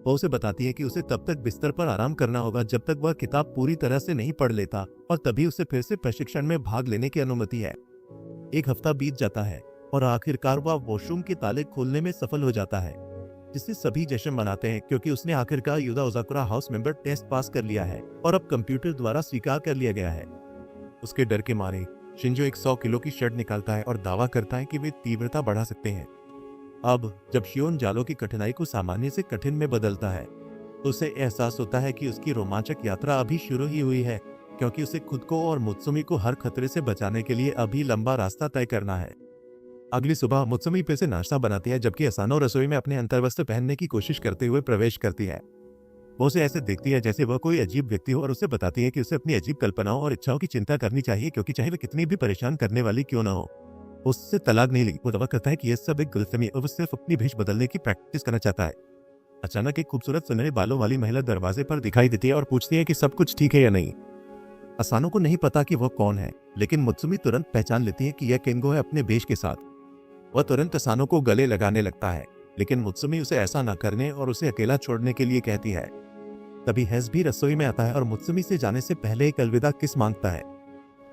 वो उसे बताती है कि उसे तब तक बिस्तर पर आराम करना होगा जब तक वह किताब पूरी तरह से नहीं पढ़ लेता, और तभी उसे फिर से प्रशिक्षण में भाग लेने की अनुमति है। एक हफ्ता बीत जाता है और आखिरकार वह वॉशरूम के ताले खोलने में सफल हो जाता है, जिससे सभी जश्न मनाते हैं क्योंकि उसने आखिरकार युदा ओजाकुरा हाउस मेंबर टेस्ट पास कर लिया है और अब कंप्यूटर द्वारा स्वीकार कर लिया गया है। उसके डर के मारे शिंजो एक 100 किलो की शर्ट निकालता है और दावा करता है कि वे तीव्रता बढ़ा सकते हैं। अब जब शियोन जालों की कठिनाई को सामान्य से कठिन में बदलता है तो उसे एहसास होता है कि उसकी रोमांचक यात्रा अभी शुरू ही हुई है, क्योंकि उसे खुद को और मुत्सुमी को हर खतरे से बचाने के लिए अभी लंबा रास्ता तय करना है। अगली सुबह मुत्सुमी फिर से नाश्ता बनाती है, जबकि असानो रसोई में अपने अंतर्वस्त्र पहनने की कोशिश करते हुए प्रवेश करती है। वो उसे ऐसे देखती है जैसे वह कोई अजीब व्यक्ति हो और उसे बताती है कि उसे अपनी अजीब कल्पनाओं और इच्छाओं की चिंता करनी चाहिए, क्योंकि चाहे वे कितनी भी परेशान करने वाली क्यों न हो। उससे तलाक नहीं ली। वो दावा करता है कि यह सब एक गलतफहमी और वो सिर्फ अपनी भेष बदलने की प्रैक्टिस करना चाहता है। अचानक एक खूबसूरत सुनहरे बालों वाली महिला दरवाजे पर दिखाई देती है और पूछती है कि सब कुछ ठीक है या नहीं। असानो को नहीं पता कि वह कौन है, लेकिन मुत्सुमी तुरंत पहचान लेती है कि यह केंगो है अपने भेष के साथ। वह तुरंत असानो को गले लगाने लगता है, लेकिन मुत्सुमी उसे ऐसा न करने और उसे अकेला छोड़ने के लिए कहती है। तभी हेस भी रसोई में आता है और मुत्सुमी से जाने से पहले एक अलविदा किस मांगता है,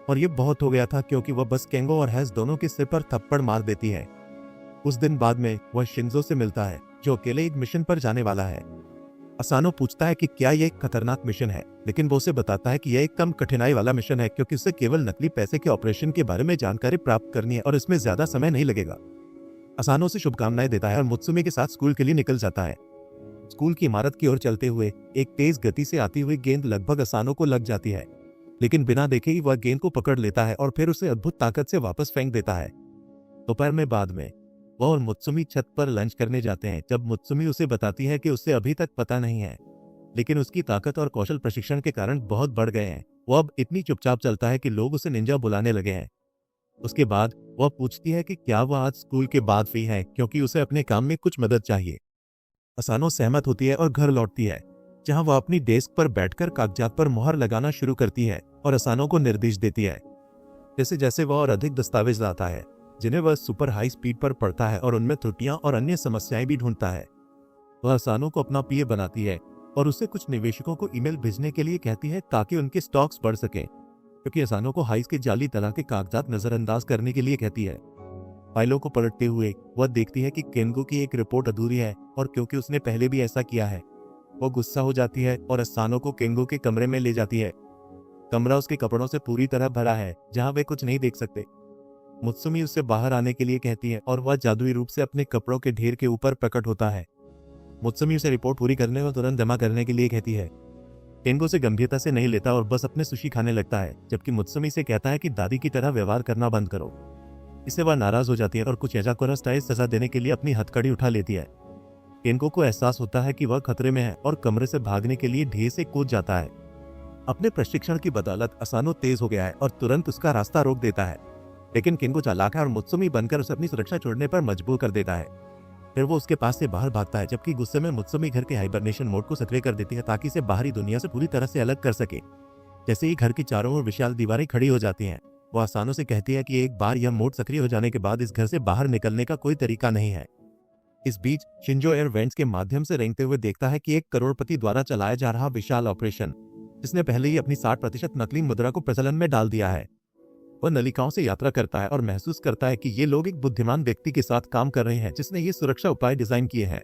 और ये बहुत हो गया था क्योंकि वह बस केंगो और हेस दोनों के सिर पर थप्पड़ मार देती है। उस दिन बाद में वह शिंजो से मिलता है, जो अकेले एक मिशन पर जाने वाला है। असानो पूछता है कि क्या यह एक खतरनाक मिशन है, लेकिन वो उसे बताता है कि यह एक कम कठिनाई वाला मिशन है, क्योंकि उसे केवल नकली पैसे के ऑपरेशन के बारे में जानकारी प्राप्त करनी है और इसमें ज्यादा समय नहीं लगेगा। असानो से शुभकामनाएं देता है और मुत्सुमी के साथ स्कूल के लिए निकल जाता है। स्कूल की इमारत की ओर चलते हुए एक तेज गति से आती हुई गेंद लगभग असानो को लग जाती है, लेकिन बिना देखे ही वह गेंद को पकड़ लेता है और फिर उसे अद्भुत ताकत से वापस फेंक देता है। दोपहर में बाद में वह और मुत्सुमी छत पर लंच करने जाते हैं, जब मुत्सुमी उसे बताती है कि उसे अभी तक पता नहीं है, लेकिन उसकी ताकत और कौशल प्रशिक्षण के कारण बहुत बढ़ गए हैं। वह अब इतनी चुपचाप चलता है कि लोग उसे निंजा बुलाने लगे हैं। उसके बाद वह पूछती है कि क्या वह आज स्कूल के बाद फ्री है, क्योंकि उसे अपने काम में कुछ मदद चाहिए। असानो सहमत होती है और घर लौटती है, जहां वह अपनी डेस्क पर बैठकर कागजात पर मुहर लगाना शुरू करती है और असानो को निर्देश देती है। जैसे जैसे वह और अधिक दस्तावेज लाता है, जिन्हें वह सुपर हाई स्पीड पर पढ़ता है और उनमें त्रुटियां और अन्य समस्याएं भी ढूंढता है। वह असानो को अपना पीए बनाती है और उसे कुछ निवेशकों को ईमेल भेजने के लिए कहती है ताकि उनके स्टॉक्स बढ़ सके, क्योंकि असानो को हाइस के जाली तरह के कागजात नजरअंदाज करने के लिए कहती है। फाइलों को पलटते हुए वह देखती है कि केंगो की एक रिपोर्ट अधूरी है, और क्योंकि उसने पहले भी ऐसा किया है, वह गुस्सा हो जाती है और असानो को केंगो के कमरे में ले जाती है। कमरा उसके कपड़ों से पूरी तरह भरा है, जहां वे कुछ नहीं देख सकते। मुत्सुमी उससे बाहर आने के लिए कहती है और वह जादुई रूप से अपने कपड़ों के ढेर के ऊपर प्रकट होता है। मुत्सुमी उसे रिपोर्ट पूरी करने और तुरंत जमा करने के लिए कहती है। केंगो से गंभीरता से नहीं लेता और बस अपने सुशी खाने लगता है, जबकि मुत्सुमी से कहता है कि दादी की तरह व्यवहार करना बंद करो। इससे वह नाराज हो जाती है और कुछ एजाकोरा स्टाइल सजा देने के लिए अपनी हथकड़ी उठा लेती है। केंगो को एहसास होता है कि वह खतरे में है और कमरे से भागने के लिए ढेर से कूद जाता है। अपने प्रशिक्षण की बदौलत असानो तेज हो गया है और तुरंत उसका रास्ता रोक देता है, लेकिन केंगो चालाक है और मुत्सुमी बनकर उसे अपनी सुरक्षा छोड़ने पर मजबूर कर देता है। फिर वो उसके पास से बाहर भागता है, जबकि गुस्से में मुत्सुमी घर के हाइबरनेशन मोड को सक्रिय कर देती है ताकि इसे बाहरी दुनिया से पूरी तरह से अलग कर सके। जैसे ही घर की चारों ओर विशाल दीवारें खड़ी हो जाती हैं, वो असानो से कहती है कि एक बार यह मोड सक्रिय हो जाने के बाद इस घर से बाहर निकलने का कोई तरीका नहीं है। इस बीच शिंजो एयर वेंट्स के माध्यम से रेंगते हुए देखता है कि एक करोड़पति द्वारा चलाया जा रहा विशाल ऑपरेशन, जिसने पहले ही अपनी 60% नकली मुद्रा को प्रचलन में डाल दिया है। वह नलिकाओं से यात्रा करता है और महसूस करता है कि ये लोग एक बुद्धिमान व्यक्ति के साथ काम कर रहे हैं जिसने ये सुरक्षा उपाय डिजाइन किए हैं।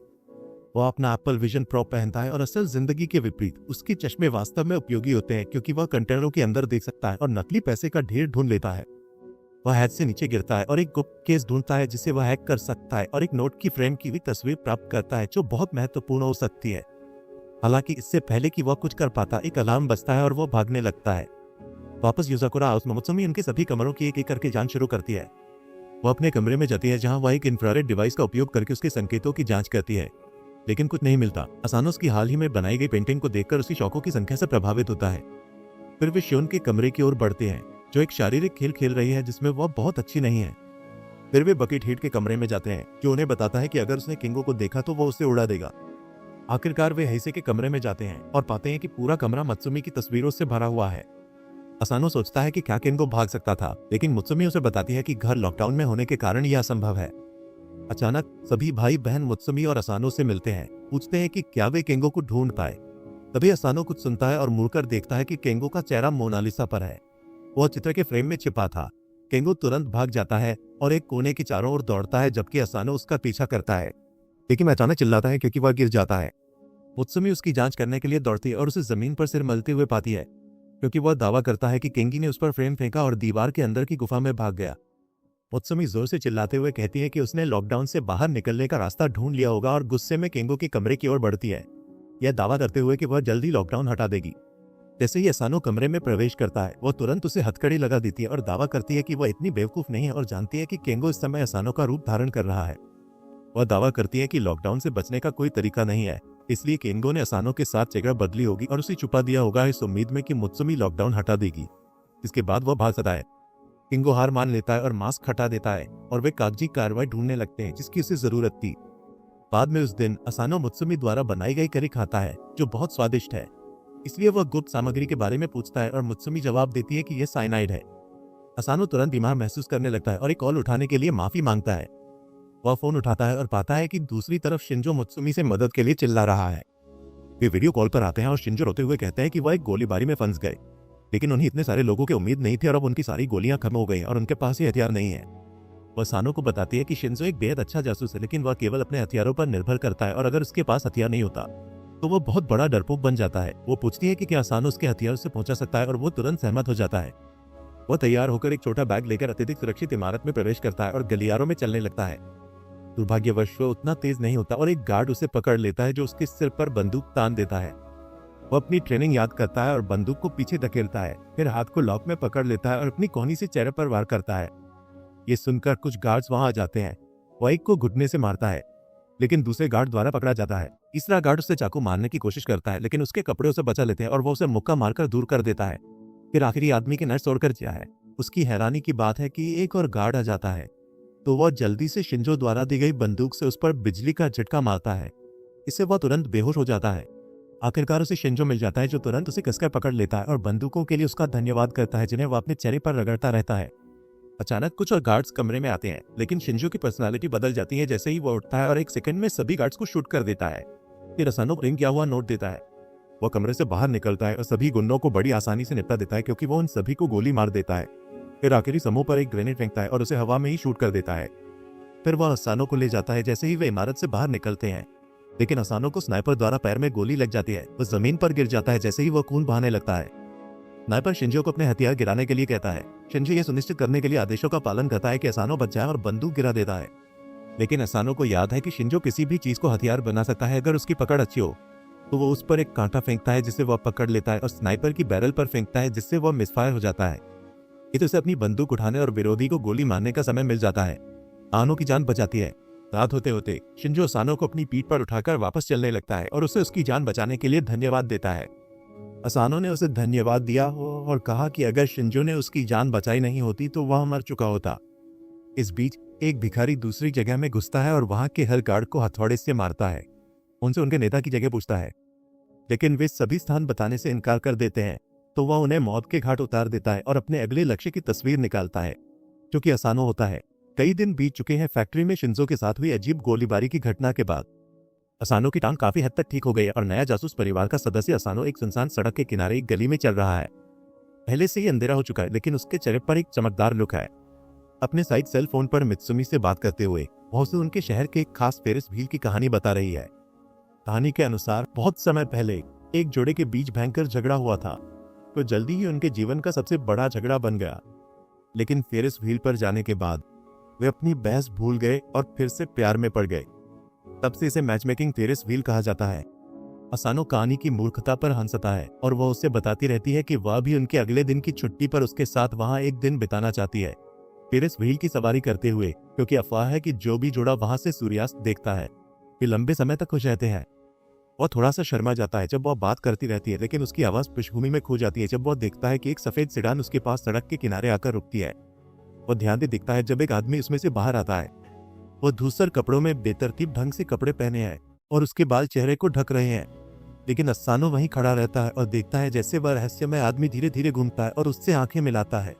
वह अपना एप्पल विजन प्रो पहनता है और असल जिंदगी के विपरीत उसके चश्मे वास्तव में उपयोगी होते हैं, क्योंकि वह कंटेनरों के अंदर देख सकता है और नकली पैसे का ढेर ढूंढ लेता है। वह हैच से नीचे गिरता है और एक गुप्त केस ढूंढता है जिसे वह हैक कर सकता है और एक नोट की फ्रेम की हुई तस्वीर प्राप्त करता है जो बहुत महत्वपूर्ण हो सकती है। हालांकि इससे पहले कि वह कुछ कर पाता, एक अलार्म बजता है और वह भागने लगता है। वापस युजाकुरा हाउस में मुत्सुमी उनके सभी कमरों की एक एक करके जांच शुरू करती है। वह अपने कमरे में जाती है, जहां वह एक इंफ्रारेड डिवाइस का उपयोग करके उसके संकेतों की जांच करती है, लेकिन कुछ नहीं मिलता। असानो की हाल ही में बनाई गई पेंटिंग को देखकर उसकी शौकों की संख्या से प्रभावित होता है। फिर वे शियोन के कमरे की ओर बढ़ते हैं, जो एक शारीरिक खेल खेल रही है जिसमें वह बहुत अच्छी नहीं है। फिर वे बकेट हीट के कमरे में जाते हैं, जो उन्हें बताता है कि अगर उसने केंगो को देखा तो वो उसे उड़ा देगा। आखिरकार वे हेइसे के कमरे में जाते हैं और पाते हैं कि पूरा कमरा मुत्सुमी की तस्वीरों से भरा हुआ है। असानो सोचता है कि क्या केंगो भाग सकता था, लेकिन मुत्सुमी उसे बताती है कि घर लॉकडाउन में होने के कारण यह असंभव है। अचानक सभी भाई बहन मुत्सुमी और असानो से मिलते हैं, पूछते हैं कि क्या वे केंगो को ढूंढ पाए। तभी असानो कुछ सुनता है और मुड़कर देखता है कि केंगो का चेहरा मोनालिसा पर है। वह चित्र के फ्रेम में छिपा था। केंगो तुरंत भाग जाता है और एक कोने की चारों ओर दौड़ता है, जबकि असानो उसका पीछा करता है, लेकिन अचानक चिल्लाता है क्योंकि वह गिर जाता है। मुत्सुमी उसकी जांच करने के लिए दौड़ती है और उसे जमीन पर सिर मलते हुए पाती है, क्योंकि वह दावा करता है कि केंगी ने उस पर फ्रेम फेंका और दीवार के अंदर की गुफा में भाग गया। मुत्सुमी जोर से चिल्लाते हुए कहती है कि उसने लॉकडाउन से बाहर निकलने का रास्ता ढूंढ लिया होगा और गुस्से में केंगो के कमरे की ओर बढ़ती है, यह दावा करते हुए कि वह जल्दी लॉकडाउन हटा देगी। जैसे ही असानो कमरे में प्रवेश करता है, वह तुरंत उसे हथकड़ी लगा देती है और दावा करती है कि वह इतनी बेवकूफ नहीं है और जानती है कि केंगो इस समय असानो का रूप धारण कर रहा है। वह दावा करती है कि लॉकडाउन से बचने का कोई तरीका नहीं है, इसलिए केंगो ने असानो के साथ जगह बदली होगी और उसे छुपा दिया होगा इस उम्मीद में कि मुत्सुमी लॉकडाउन हटा देगी। इसके बाद वह भाग सकता है। केंगो हार मान लेता है और मास्क हटा देता है और वे कागजी कार्रवाई ढूंढने लगते हैं जिसकी उसे जरूरत थी। बाद में उस दिन असानो मुत्सुमी द्वारा बनाई गई करी खाता है, जो बहुत स्वादिष्ट है, इसलिए वह गुप्त सामग्री के बारे में पूछता है और मुत्सुमी जवाब देती है कि यह साइनाइड है। असानो तुरंत बीमार महसूस करने लगता है और एक कॉल उठाने के लिए माफी मांगता है। वह फोन उठाता है और पाता है कि दूसरी तरफ शिंजो मुत्सुमी से मदद के लिए चिल्ला रहा है। वे वीडियो कॉल पर आते हैं और शिंजो रोते हुए कहते हैं कि वह एक गोलीबारी में फंस गए, लेकिन उन्हें इतने सारे लोगों की उम्मीद नहीं थी और अब उनकी सारी गोलियां खत्म हो गई और उनके पास ये हथियार नहीं है। वह असानो को बताती है कि शिंजो एक बेहद अच्छा जासूस है, लेकिन वह केवल अपने हथियारों पर निर्भर करता है और अगर उसके पास हथियार नहीं होता तो वो बहुत बड़ा डरपोक बन जाता है। वो पूछती है कि क्या असानो उसके हथियारों से पहुंचा सकता है और वो तुरंत सहमत हो जाता है। वह तैयार होकर एक छोटा बैग लेकर अत्यधिक सुरक्षित इमारत में प्रवेश करता है और गलियारों में चलने लगता है। दुर्भाग्यवश वो उतना तेज नहीं होता और एक गार्ड उसे पकड़ लेता है जो उसके सिर पर बंदूक तान देता है। वो अपनी ट्रेनिंग याद करता है और बंदूक को पीछे धकेलता है, फिर हाथ को लॉक में पकड़ लेता है और अपनी कोहनी से चेहरे पर वार करता है। ये सुनकर कुछ गार्ड्स वहां आ जाते हैं। वह एक को घुटने से मारता है, लेकिन दूसरे गार्ड द्वारा पकड़ा जाता है। तीसरा गार्ड उसे चाकू मारने की कोशिश करता है, लेकिन उसके कपड़े उसे बचा लेते हैं और वो उसे मुक्का मारकर दूर कर देता है। फिर आखिरी आदमी की नस तोड़कर जिया है। उसकी हैरानी की बात है कि एक और गार्ड आ जाता है, तो वह जल्दी से शिंजो द्वारा दी गई बंदूक से उस पर बिजली का झटका मारता है। इससे वह तुरंत बेहोश हो जाता है। आखिरकार उसे शिंजो मिल जाता है जो तुरंत उसे कसकर पकड़ लेता है और बंदूकों के लिए उसका धन्यवाद करता है जिन्हें वह अपने चेहरे पर रगड़ता रहता है। अचानक कुछ और गार्ड्स कमरे में आते हैं, लेकिन शिंजो की पर्सनालिटी बदल जाती है जैसे ही वह उठता है और एक सेकंड में सभी गार्ड्स को शूट कर देता है। फिर असानो को रिंग किया हुआ नोट देता है। वह कमरे से बाहर निकलता है और सभी गुंडों को बड़ी आसानी से निपटा देता है क्योंकि वह उन सभी को गोली मार देता है। फिर आखिरी समूह पर एक ग्रेनेड फेंकता है और उसे हवा में ही शूट कर देता है। फिर वह असानो को ले जाता है। जैसे ही वे इमारत से बाहर निकलते हैं, लेकिन असानो को स्नाइपर द्वारा पैर में गोली लग जाती है। वह जमीन पर गिर जाता है जैसे ही वह खून बहाने लगता है। स्नाइपर शिंजो को अपने हथियार गिराने के लिए कहता है। शिंजो यह सुनिश्चित करने के लिए आदेशों का पालन करता है कि असानो बच जाए और बंदूक गिरा देता है। लेकिन असानो को याद है कि शिंजो किसी भी चीज को हथियार बना सकता है अगर उसकी पकड़ अच्छी हो। तो वो उस पर एक कांटा फेंकता है जिसे वह पकड़ लेता है और स्नाइपर की बैरल पर फेंकता है जिससे वह मिसफायर हो जाता है। ये तो उसे अपनी बंदूक उठाने और विरोधी को गोली मारने का समय मिल जाता है। आनो की जान बचाती है। रात होते होते शिंजो असानो को अपनी पीठ पर उठाकर वापस चलने लगता है और उसे उसकी जान बचाने के लिए धन्यवाद देता है। असानो ने उसे धन्यवाद दिया और कहा कि अगर शिंजो ने उसकी जान बचाई नहीं होती तो वह मर चुका होता। इस बीच एक भिखारी दूसरी जगह में घुसता है और वहां के हर गार्ड को हथौड़े से मारता है। उनसे उनके नेता की जगह पूछता है, लेकिन वे सभी स्थान बताने से इनकार कर देते हैं। तो वह उन्हें मौत के घाट उतार देता है और अपने अगले लक्ष्य की तस्वीर निकालता है, जो कि असानो होता है। कई दिन बीत चुके हैं फैक्ट्री में शिंजो के साथ हुई अजीब गोलीबारी की घटना के बाद। असानो की टांग काफी हद तक ठीक हो गई है और नया जासूस परिवार का सदस्य असानो एक सुनसान सड़क के किनारे एक गली में चल रहा है। पहले से ही अंधेरा हो चुका है, लेकिन उसके चेहरे पर एक चमकदार लुक है। अपने साइड सेल फोन पर मित्सुमी से बात करते हुए वह उसे उनके शहर के एक खास फेरिस व्हील की कहानी बता रही है। कहानी के अनुसार बहुत समय पहले एक जोड़े के बीच भयंकर झगड़ा हुआ था, तो जल्दी ही उनके जीवन का सबसे बड़ा झगड़ा बन गया। लेकिन फेरिस व्हील पर जाने के बाद वे अपनी बहस भूल गए और फिर से प्यार में पड़ गए। तब से इसे मैचमेकिंग फेरिस व्हील कहा जाता है। असानो कहानी की मूर्खता पर हंसता है और वह उससे बताती रहती है कि वह भी उनके अगले दिन की छुट्टी पर उसके साथ वहां एक दिन बिताना चाहती है, फेरिस व्हील की सवारी करते हुए, क्योंकि अफवाह है कि जो भी जोड़ा वहां से सूर्यास्त देखता है वे लंबे समय तक खुश रहते हैं। वह थोड़ा सा शर्मा जाता है जब वह बात करती रहती है, लेकिन उसकी आवाज पृष्ठभूमि में खो जाती है जब वह देखता है कि एक सफेद सेडान उसके पास सड़क के किनारे आकर रुकती है। वह ध्यान से दिखता है जब एक आदमी उसमें से बाहर आता है। वह धूसर कपड़ों में बेतरतीब ढंग से कपड़े पहने हैं और उसके बाल चेहरे को ढक रहे हैं, लेकिन असानो वहीं खड़ा रहता है और देखता है जैसे वह रहस्यमय आदमी धीरे धीरे घूमता है और उससे आंखें मिलाता है।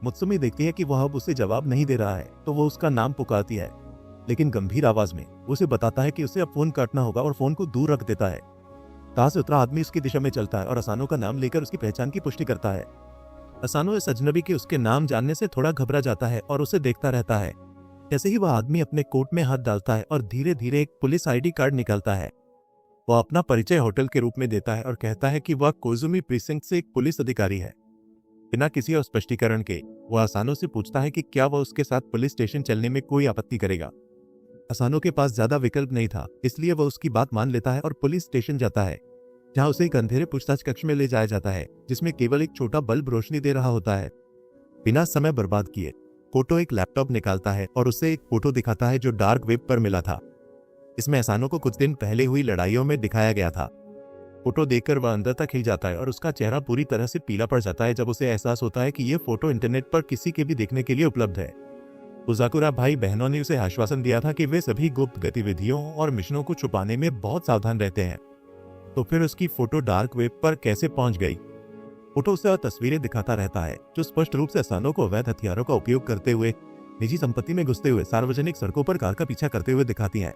मुत्सुमी देखती है कि वह अब उसे जवाब नहीं दे रहा है, तो वो उसका नाम पुकारती है, लेकिन गंभीर आवाज में। उसे बताता है कि उसे अब फोन काटना होगा और फोन को दूर रख देता है। कार से उतरा आदमी उसकी दिशा में चलता है और असानो का नाम लेकर उसकी पहचान की पुष्टि करता है। असानो इस अजनबी के उसके नाम जानने से थोड़ा घबरा जाता है और उसे देखता रहता है। जैसे ही वह आदमी अपने कोट में हाथ डालता है और धीरे धीरे एक पुलिस आईडी कार्ड निकालता है। वह अपना परिचय होटल के रूप में देता है और कहता है कि वह कोजुमी प्रीसिंक्ट से एक पुलिस अधिकारी है। बिना किसी और स्पष्टीकरण के वह असानो से पूछता है कि क्या वह उसके साथ पुलिस स्टेशन चलने में कोई आपत्ति करेगा। असानो के पास ज्यादा विकल्प नहीं था, इसलिए वह उसकी बात मान लेता है और पुलिस स्टेशन जाता है, जहां उसे एक अंधेरे पूछताछ कक्ष में ले जाया जाता है जिसमें केवल एक छोटा बल्ब रोशनी दे रहा होता है। बिना समय बर्बाद किए कोटो एक लैपटॉप निकालता है और उसे एक फोटो दिखाता है जो डार्क वेब पर मिला था। इसमें असानो को कुछ दिन पहले हुई लड़ाइयों में दिखाया गया था। फोटो देखकर वह अंदर तक हिल जाता है और उसका चेहरा पूरी तरह से पीला पड़ जाता है जब उसे एहसास होता है कि यह फोटो इंटरनेट पर किसी के भी देखने के लिए उपलब्ध है। उजाकुरा भाई बहनों ने उसे आश्वासन दिया था कि वे सभी गुप्त गतिविधियों और मिशनों को छुपाने में बहुत सावधान रहते हैं। तो फिर उसकी फोटो डार्क वेब पर कैसे पहुंच गई? फोटो उसे तस्वीरें दिखाता रहता है जो स्पष्ट रूप से असानो को अवैध हथियारों का उपयोग करते हुए निजी संपत्ति में घुसते हुए सार्वजनिक सड़कों पर कार का पीछा करते हुए दिखाती हैं,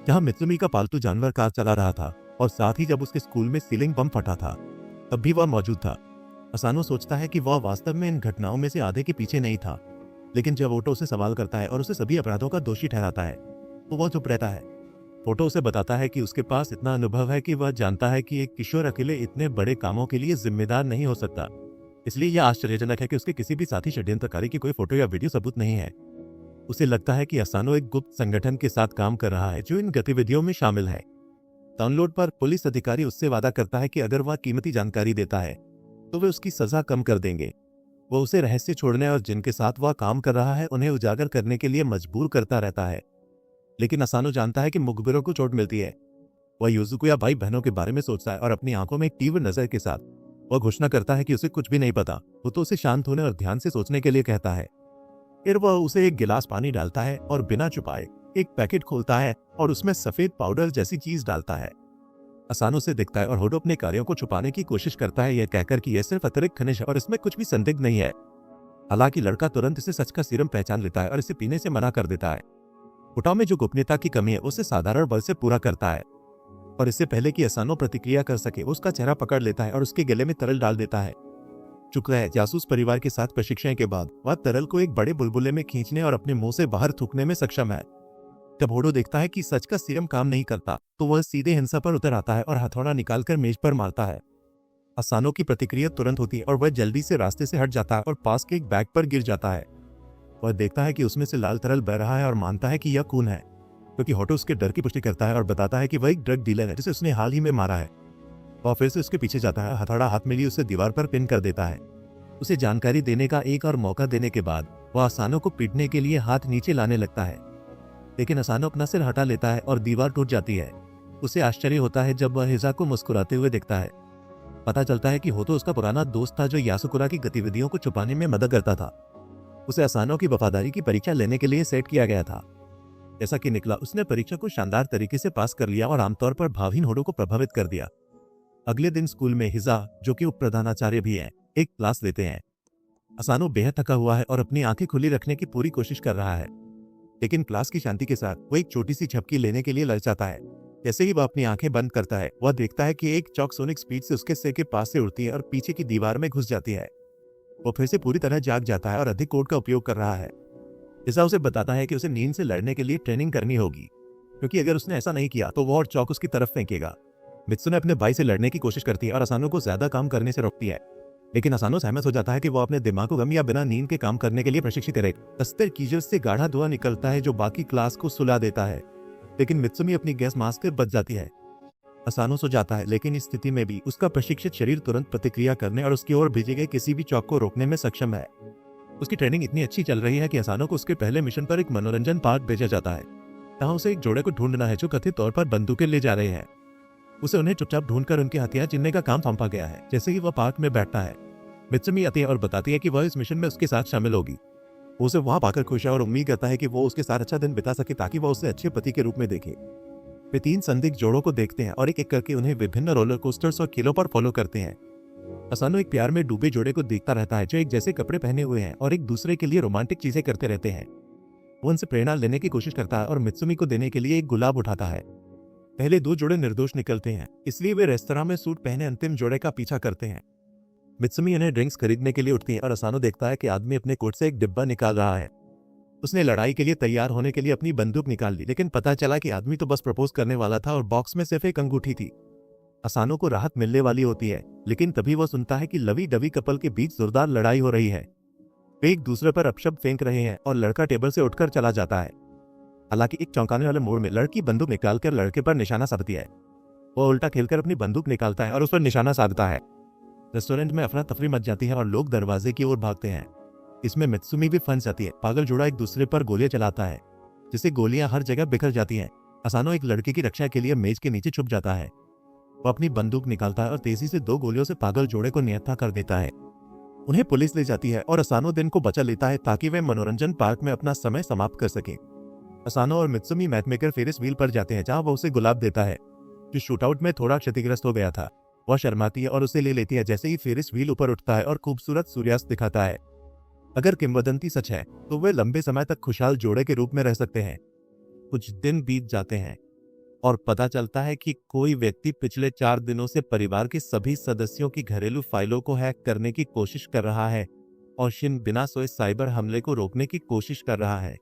जहां मित्सुमी का पालतू जानवर कार चला रहा था और साथ ही जब उसके स्कूल में सीलिंग बम फटा था तब भी वह मौजूद था। असानो सोचता है कि वह वास्तव में इन घटनाओं में से आधे के पीछे नहीं था, लेकिन जब ओटो उसे सवाल करता है और उसे सभी अपराधों का दोषी ठहराता है तो वह चुप रहता है। ओटो उसे बताता है कि उसके पास इतना अनुभव है कि वह जानता है कि एक किशोर अकेले इतने बड़े कामों के लिए जिम्मेदार नहीं हो सकता। इसलिए यह आश्चर्यजनक है कि उसके किसी भी साथी षड्यंत्रकारी की कोई फोटो या वीडियो सबूत नहीं है। उसे लगता है कि असानो एक गुप्त संगठन के साथ काम कर रहा है जो इन गतिविधियों में शामिल है। डाउनलोड पर पुलिस अधिकारी उससे वादा करता है कि अगर वह कीमती जानकारी देता है तो वे उसकी सजा कम कर देंगे। वो उसे रहस्य छोड़ने और जिनके साथ वह काम कर रहा है उन्हें उजागर करने के लिए मजबूर करता रहता है। लेकिन असानो जानता है कि मुखबिरों को चोट मिलती है। वह युजुको या भाई बहनों के बारे में सोचता है और अपनी आंखों में एक तीव्र नजर के साथ वह घोषणा करता है कि उसे कुछ भी नहीं पता। वो तो उसे शांत होने और ध्यान से सोचने के लिए कहता है। फिर वह उसे एक गिलास पानी डालता है और बिना छुपाए एक पैकेट खोलता है और उसमें सफेद पाउडर जैसी चीज डालता है। असानो से दिखता है और होडो अपने कार्यों को छुपाने की कोशिश करता है, यह कहकर कि यह सिर्फ अतिरिक्त खनिज है और इसमें कुछ भी संदिग्ध नहीं है। हालांकि लड़का तुरंत इसे सच का सीरम पहचान लेता है और इसे पीने से मना कर देता है। उटाव में जो गोपनीयता की कमी है उसे साधारण बल से पूरा करता है और इससे पहले कि असानो प्रतिक्रिया कर सके उसका चेहरा पकड़ लेता है और उसके गले में तरल डाल देता है। चुका है जासूस परिवार के साथ प्रशिक्षण के बाद वह तरल को एक बड़े बुलबुले में खींचने और अपने मुंह से बाहर थूकने में सक्षम है। जब होडो देखता है कि सच का सीरम काम नहीं करता तो वह सीधे हिंसा पर उतर आता है और हथौड़ा निकालकर मेज पर मारता है। असानो की प्रतिक्रिया तुरंत होती है और वह जल्दी से रास्ते से हट जाता है और पास के एक बैग पर गिर जाता है। वह देखता है कि उसमें से लाल तरल बह रहा है और मानता है कि यह खून है, क्योंकि होटो उसके डर की पुष्टि करता है और बताता है कि वह एक ड्रग डीलर है जिसे उसने हाल ही में मारा है। वह फिर से उसके पीछे जाता है, हथौड़ा हाथ में लिए उसे दीवार पर पिन कर देता है। उसे जानकारी देने का एक और मौका देने के बाद वह असानो को पीटने के लिए हाथ नीचे लाने लगता है, लेकिन असानो अपना सिर हटा लेता है और दीवार टूट जाती है। उसे आश्चर्य होता है जब वह हिजा को मुस्कुराते हुए देखता है। पता चलता है कि होतो उसका पुराना दोस्त था जो यासुकुरा की गतिविधियों को छुपाने में मदद करता था। उसे असानो की वफादारी की परीक्षा लेने के लिए सेट किया गया था। जैसा कि निकला, उसने परीक्षा को शानदार तरीके से पास कर लिया और आमतौर पर भावहीन होडो को प्रभावित कर दिया। अगले दिन स्कूल में हिजा, जो कि उप प्रधानाचार्य भी है, एक क्लास लेते हैं। असानो बेहद थका हुआ है और अपनी आंखें खुली रखने की पूरी कोशिश कर रहा है, लेकिन क्लास की शांति के साथ वो एक छोटी सी झपकी लेने के लिए ललचाता है। जैसे ही वह अपनी आंखें बंद करता है, वह देखता है कि एक चॉक सोनिक स्पीड से उसके सिर के पास से उड़ती है और पीछे की दीवार में घुस जाती है। वो फिर से पूरी तरह जाग जाता है और अधिक कोड का उपयोग कर रहा है। ऐसा उसे बताता है कि उसे नींद से लड़ने के लिए ट्रेनिंग करनी होगी, क्योंकि अगर उसने ऐसा नहीं किया तो वो और चॉक उसकी तरफ फेंकेगा। मित्सुने अपने भाई से लड़ने की कोशिश करती है और असानो को ज्यादा काम करने से रोकती है, लेकिन असानो सहमत हो जाता है कि वो अपने दिमाग को गम या बिना नींद के काम करने के लिए प्रशिक्षित करेगा। अस्तर कीजर से गाढ़ा धुआं निकलता है जो बाकी क्लास को सुला देता है, लेकिन मित्सुमी अपनी गैस मास्क से बच जाती है। असानो सो जाता है, लेकिन इस स्थिति में भी उसका प्रशिक्षित शरीर तुरंत प्रतिक्रिया करने और उसकी ओर भेजे गए किसी भी चॉक को रोकने में सक्षम है। उसकी ट्रेनिंग इतनी अच्छी चल रही है कि असानो को उसके पहले मिशन पर एक मनोरंजन पार्क भेजा जाता है, जहाँ उसे एक जोड़े को ढूंढना है जो कथित तौर पर बंदूकें ले जा रहे हैं। उसे उन्हें चुपचाप ढूंढकर उनके हथियार चुनने का काम सौंपा गया है। जैसे ही वह पार्क में बैठता है, मित्सुमी आती है और बताती है कि वह इस मिशन में उसके साथ शामिल होगी। वो उसे वहां पाकर खुश है और उम्मीद करता है कि वो उसके साथ अच्छा दिन बिता सके ताकि वह उसे अच्छे पति के रूप में देखे। वे 3 संदिग्ध जोड़ों को देखते हैं और एक एक करके उन्हें विभिन्न रोलर कोस्टर्स और किलों पर फॉलो करते हैं। असानो एक प्यार में डूबे जोड़े को देखता रहता है जो एक जैसे कपड़े पहने हुए हैं और एक दूसरे के लिए रोमांटिक चीजें करते रहते हैं। वो उनसे प्रेरणा लेने की कोशिश करता है और मित्सुमी को देने के लिए एक गुलाब उठाता है। पहले 2 जोड़े निर्दोष निकलते हैं, इसलिए वे रेस्तरां में सूट पहने अंतिम जोड़े का पीछा करते हैं। मित्सुमी उन्हें ड्रिंक्स खरीदने के लिए उठती है और असानो देखता है कि आदमी अपने कोट से एक डिब्बा निकाल रहा है। उसने लड़ाई के लिए तैयार होने के लिए अपनी बंदूक निकाल ली, लेकिन पता चला कि आदमी तो बस प्रपोज करने वाला था और बॉक्स में सिर्फ एक अंगूठी थी। असानो को राहत मिलने वाली होती है, लेकिन तभी वह सुनता है कि लवी डवी कपल के बीच जोरदार लड़ाई हो रही है। वे एक दूसरे पर अपशब्द फेंक रहे हैं और लड़का टेबल से उठकर चला जाता है। हालांकि एक चौंकाने वाले मोड़ में लड़की बंदूक निकालकर लड़के पर निशाना साधती है। वह उल्टा खेलकर अपनी बंदूक निकालता है और उस पर निशाना साधता है। रेस्टोरेंट में अफरा तफरी मच जाती है और लोग दरवाजे की ओर भागते हैं। इसमें मित्सुमी भी फंस जाती है। पागल जोड़ा एक दूसरे पर गोलियां चलाता है, जिससे गोलियां हर जगह बिखर जाती हैं। असानो एक लड़के की रक्षा के लिए मेज के नीचे छुप जाता है। वो अपनी बंदूक निकालता है और तेजी से 2 गोलियों से पागल जोड़े को निहत्था कर देता है। उन्हें पुलिस ले जाती है और असानो दिन को बचा लेता है ताकि वे मनोरंजन पार्क में अपना समय समाप्त कर सके। असानो और मित्सुमी मैथमेकर फेरिस व्हील पर जाते हैं, जहां वो उसे गुलाब देता है जो शूटआउट में थोड़ा क्षतिग्रस्त हो गया था। वह शर्माती है और उसे ले लेती है जैसे ही फेरिस व्हील ऊपर उठता है और खूबसूरत सूर्यास्त दिखाता है। अगर किंवदंती सच है तो वे लंबे समय तक खुशहाल जोड़े के रूप में रह सकते हैं। कुछ दिन बीत जाते हैं और पता चलता है कि कोई व्यक्ति पिछले 4 दिनों से परिवार के सभी सदस्यों की घरेलू फाइलों को हैक करने की कोशिश कर रहा है और शिन बिना सोए साइबर हमले को रोकने की कोशिश कर रहा है।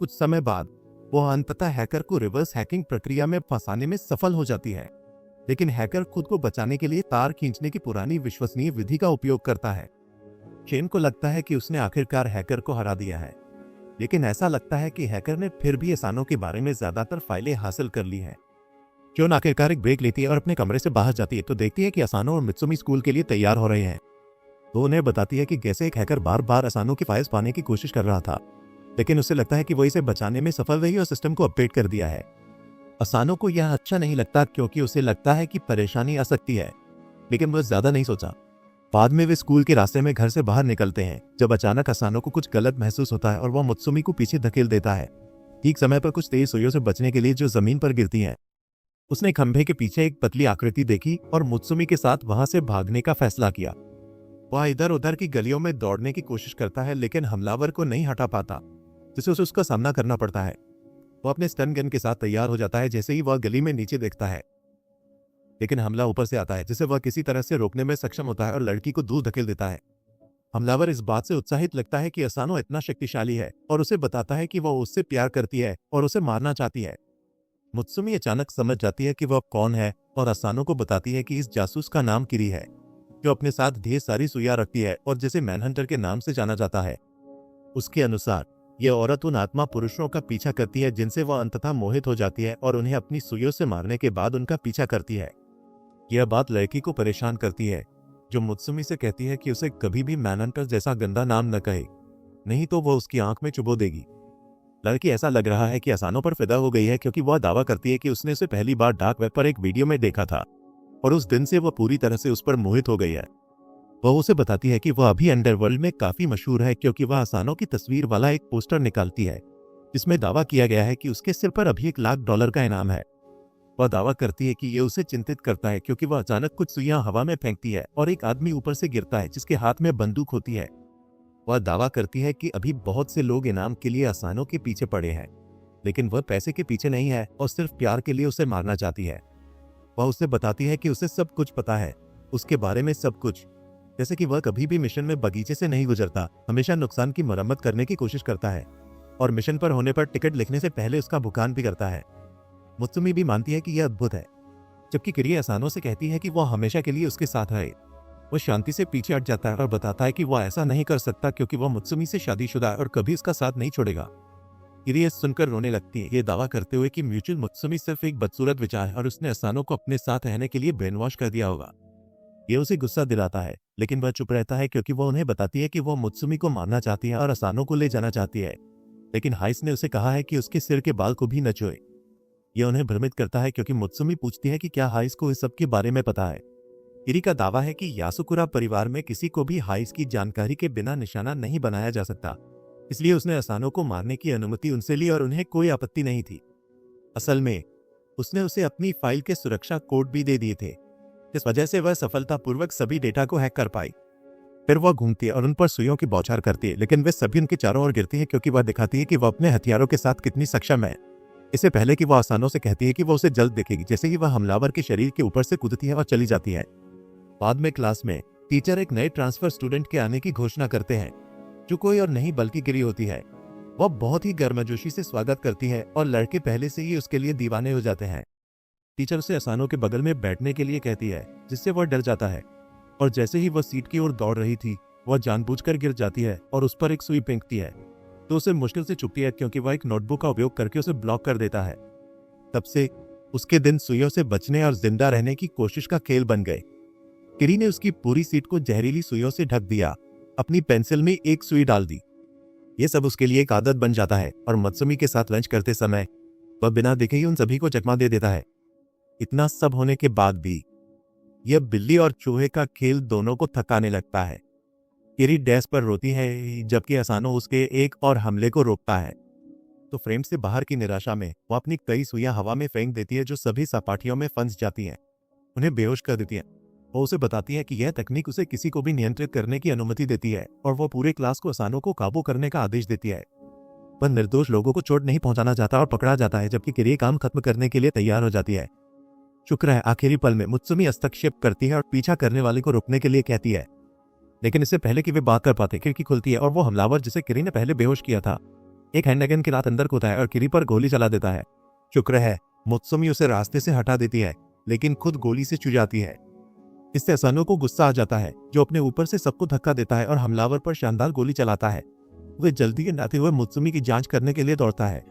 कुछ समय बाद वो अंततः हैकर को रिवर्स हैकिंग प्रक्रिया में फंसाने में सफल हो जाती है, लेकिन हैकर खुद को बचाने के लिए तार खींचने की पुरानी विश्वसनीय विधि का उपयोग करता है। शेन को लगता है कि उसने आखिरकार हैकर को हरा दिया है, लेकिन ऐसा लगता है कि हैकर ने फिर भी असानो के बारे में ज्यादातर फाइलें हासिल कर ली हैं। शेन आखिरकार एक ब्रेक लेती है और अपने कमरे से बाहर जाती है तो देखती है कि असानो और मित्सुमी स्कूल के लिए तैयार हो रहे हैं। वो उन्हें बताती है कि कैसे एक हैकर बार बार असानो की फाइल्स पाने की कोशिश कर रहा था, लेकिन उसे लगता है कि वो इसे बचाने में सफल रही और सिस्टम को अपडेट कर दिया है। असानो को यह अच्छा नहीं लगता क्योंकि उसे लगता है कि परेशानी आ सकती है, लेकिन वह ज्यादा नहीं सोचा। बाद में वे स्कूल के रास्ते में घर से बाहर निकलते हैं जब अचानक असानो को कुछ गलत महसूस होता है और वह मुत्सुमी को पीछे धकेल देता है, ठीक समय पर कुछ तेज सुइयों से बचने के लिए जो जमीन पर गिरती हैं। उसने खंभे के पीछे एक पतली आकृति देखी और मुत्सुमी के साथ वहां से भागने का फैसला किया। वह इधर उधर की गलियों में दौड़ने की कोशिश करता है, लेकिन हमलावर को नहीं हटा पाता, जिससे उसे उसका सामना करना पड़ता है। वह अपने स्टन गन के साथ तैयार हो जाता है जैसे ही वह गली में नीचे देखता है, लेकिन हमला ऊपर से आता है जिसे वह किसी तरह से रोकने में सक्षम होता है और लड़की को दूर धकेल देता है। हमलावर इस बात से उत्साहित लगता है कि असानो इतना शक्तिशाली है और उसे बताता है कि वह उससे प्यार करती है और उसे मारना चाहती है। मुत्सुमी अचानक समझ जाती है कि वह कौन है और असानो को बताती है कि इस जासूस का नाम किरी है, जो अपने साथ ढेर सारी सुइयां रखती है और जिसे मैनहंटर के नाम से जाना जाता है। उसके अनुसार यह औरत उन आत्मा पुरुषों का पीछा करती है जिनसे वह अंततः मोहित हो जाती है और उन्हें अपनी सुइयों से मारने के बाद उनका पीछा करती है। यह बात लड़की को परेशान करती है, जो मुत्सुमी से कहती है कि उसे कभी भी मैनहंटर जैसा गंदा नाम न कहे, नहीं तो वह उसकी आंख में चुभो देगी। लड़की ऐसा लग रहा है कि असानो पर फिदा हो गई है क्योंकि वह दावा करती है कि उसने उसे पहली बार डार्क वेब पर एक वीडियो में देखा था और उस दिन से वह पूरी तरह से उस पर मोहित हो गई है। वह उसे बताती है कि वह अभी अंडरवर्ल्ड में काफी मशहूर है क्योंकि वह असानो की तस्वीर वाला एक पोस्टर निकालती है जिसमें दावा किया गया है कि उसके सिर पर अभी $1,00,000 का इनाम है। वह दावा करती है कि यह उसे चिंतित करता है क्योंकि वह अचानक कुछ सुइयां हवा में फेंकती है और एक आदमी ऊपर से गिरता है जिसके हाथ में बंदूक होती है। वह दावा करती है कि अभी बहुत से लोग इनाम के लिए असानो के पीछे पड़े हैं, लेकिन वह पैसे के पीछे नहीं है और सिर्फ प्यार के लिए उसे मारना चाहती है। वह उसे बताती है कि उसे सब कुछ पता है, उसके बारे में सब कुछ, जैसे कि वह कभी भी मिशन में बगीचे से नहीं गुजरता, हमेशा नुकसान की मरम्मत करने की कोशिश करता है और मिशन पर होने पर टिकट लिखने से पहले उसका भुगतान भी करता है। मुत्सुमी भी मानती है कि यह अद्भुत है, जबकि किरी असानो से कहती है कि वह हमेशा के लिए उसके साथ रहे। वह शांति से पीछे हट जाता है और बताता है कि वह ऐसा नहीं कर सकता क्योंकि वह मुत्सुमी से शादीशुदा है और कभी उसका साथ नहीं छोड़ेगा। किरी ये सुनकर रोने लगती है, ये दावा करते हुए कि म्यूचुअल मुत्सुमी सिर्फ एक बदसूरत विचार है और उसने असानो को अपने साथ रहने के लिए ब्रेन वॉश कर दिया होगा। ये उसे गुस्सा दिलाता है, लेकिन वह चुप रहता है क्योंकि वह उन्हें बताती है कि वह मुत्सुमी को मारना चाहती है और असानो को ले जाना चाहती है, लेकिन हाइस ने उसे कहा है कि उसके सिर के बाल को भी न छुए। यह उन्हें भ्रमित करता है क्योंकि मुत्सुमी पूछती है कि क्या हाइस को इस सब के बारे में पता है। किरी का दावा है कि यासुकुरा परिवार में किसी को भी हाइस की जानकारी के बिना निशाना नहीं बनाया जा सकता, इसलिए उसने असानो को मारने की अनुमति उनसे ली और उन्हें कोई आपत्ति नहीं थी। असल में उसने उसे अपनी फाइल के सुरक्षा कोड भी दे दिए थे, इस वजह से वह सफलतापूर्वक सभी डेटा को हैक कर पाई। फिर वह घूमती है और उन पर सुइयों की बौछार करती है, लेकिन वे सभी उनके चारों ओर गिरती है क्योंकि वह दिखाती है कि वह अपने हथियारों के साथ कितनी सक्षम है। इससे पहले कि वह असानो से कहती है कि वह उसे जल्द देखेगी, जैसे ही वह हमलावर के शरीर के ऊपर से कूदती है और चली जाती है। बाद में क्लास में टीचर एक नए ट्रांसफर स्टूडेंट के आने की घोषणा करते हैं, जो कोई और नहीं बल्कि किरी होती है। वह बहुत ही गर्मजोशी से स्वागत करती है और लड़के पहले से ही उसके लिए दीवाने हो जाते हैं। टीचर उसे असानो के बगल में बैठने के लिए कहती है, जिससे वह डर जाता है और जैसे ही वह सीट की ओर दौड़ रही थी, वह जानबूझकर गिर जाती है और उस पर एक सुई फेंकती है, तो उसे मुश्किल से चुकती है क्योंकि वह एक नोटबुक का उपयोग करके उसे ब्लॉक कर देता है। तब से उसके दिन सुइयों से बचने और जिंदा रहने की कोशिश का खेल बन गए। किरी ने उसकी पूरी सीट को जहरीली सुइयों से ढक दिया, अपनी पेंसिल में एक सुई डाल दी। यह सब उसके लिए एक आदत बन जाता है और मुत्सुमी के साथ लंच करते समय वह बिना देखे ही उन सभी को चकमा दे देता है। इतना सब होने के बाद भी यह बिल्ली और चूहे का खेल दोनों को थकाने लगता है। किरी डेस्क पर रोती है जबकि असानो उसके एक और हमले को रोकता है, तो फ्रेम से बाहर की निराशा में वह अपनी कई सुइयां हवा में फेंक देती है जो सभी सपाटियों में फंस जाती हैं, उन्हें बेहोश कर देती हैं। वो उसे बताती है कि यह तकनीक उसे किसी को भी नियंत्रित करने की अनुमति देती है और वह पूरे क्लास को असानो को काबू करने का आदेश देती है। वह निर्दोष लोगों को चोट नहीं पहुंचाना चाहता और पकड़ा जाता है, जबकि किरी काम खत्म करने के लिए तैयार हो जाती है। शुक्र है आखिरी पल में मुत्सुमी हस्तक्षेप करती है और पीछा करने वाले को रुकने के लिए कहती है। लेकिन इससे पहले कि वे बात कर पाते खिड़की खुलती है और वो हमलावर जिसे किरी ने पहले बेहोश किया था एक हैंडगन के साथ अंदर कूदता है और किरी पर गोली चला देता है। शुक्र है मुत्सुमी उसे रास्ते से हटा देती है, लेकिन खुद गोली से चू जाती है। इससे असानो को गुस्सा आ जाता है, जो अपने ऊपर से सबको धक्का देता है और हमलावर पर शानदार गोली चलाता है। वह जल्दी के नाते हुए मुत्सुमी की जांच करने के लिए दौड़ता है।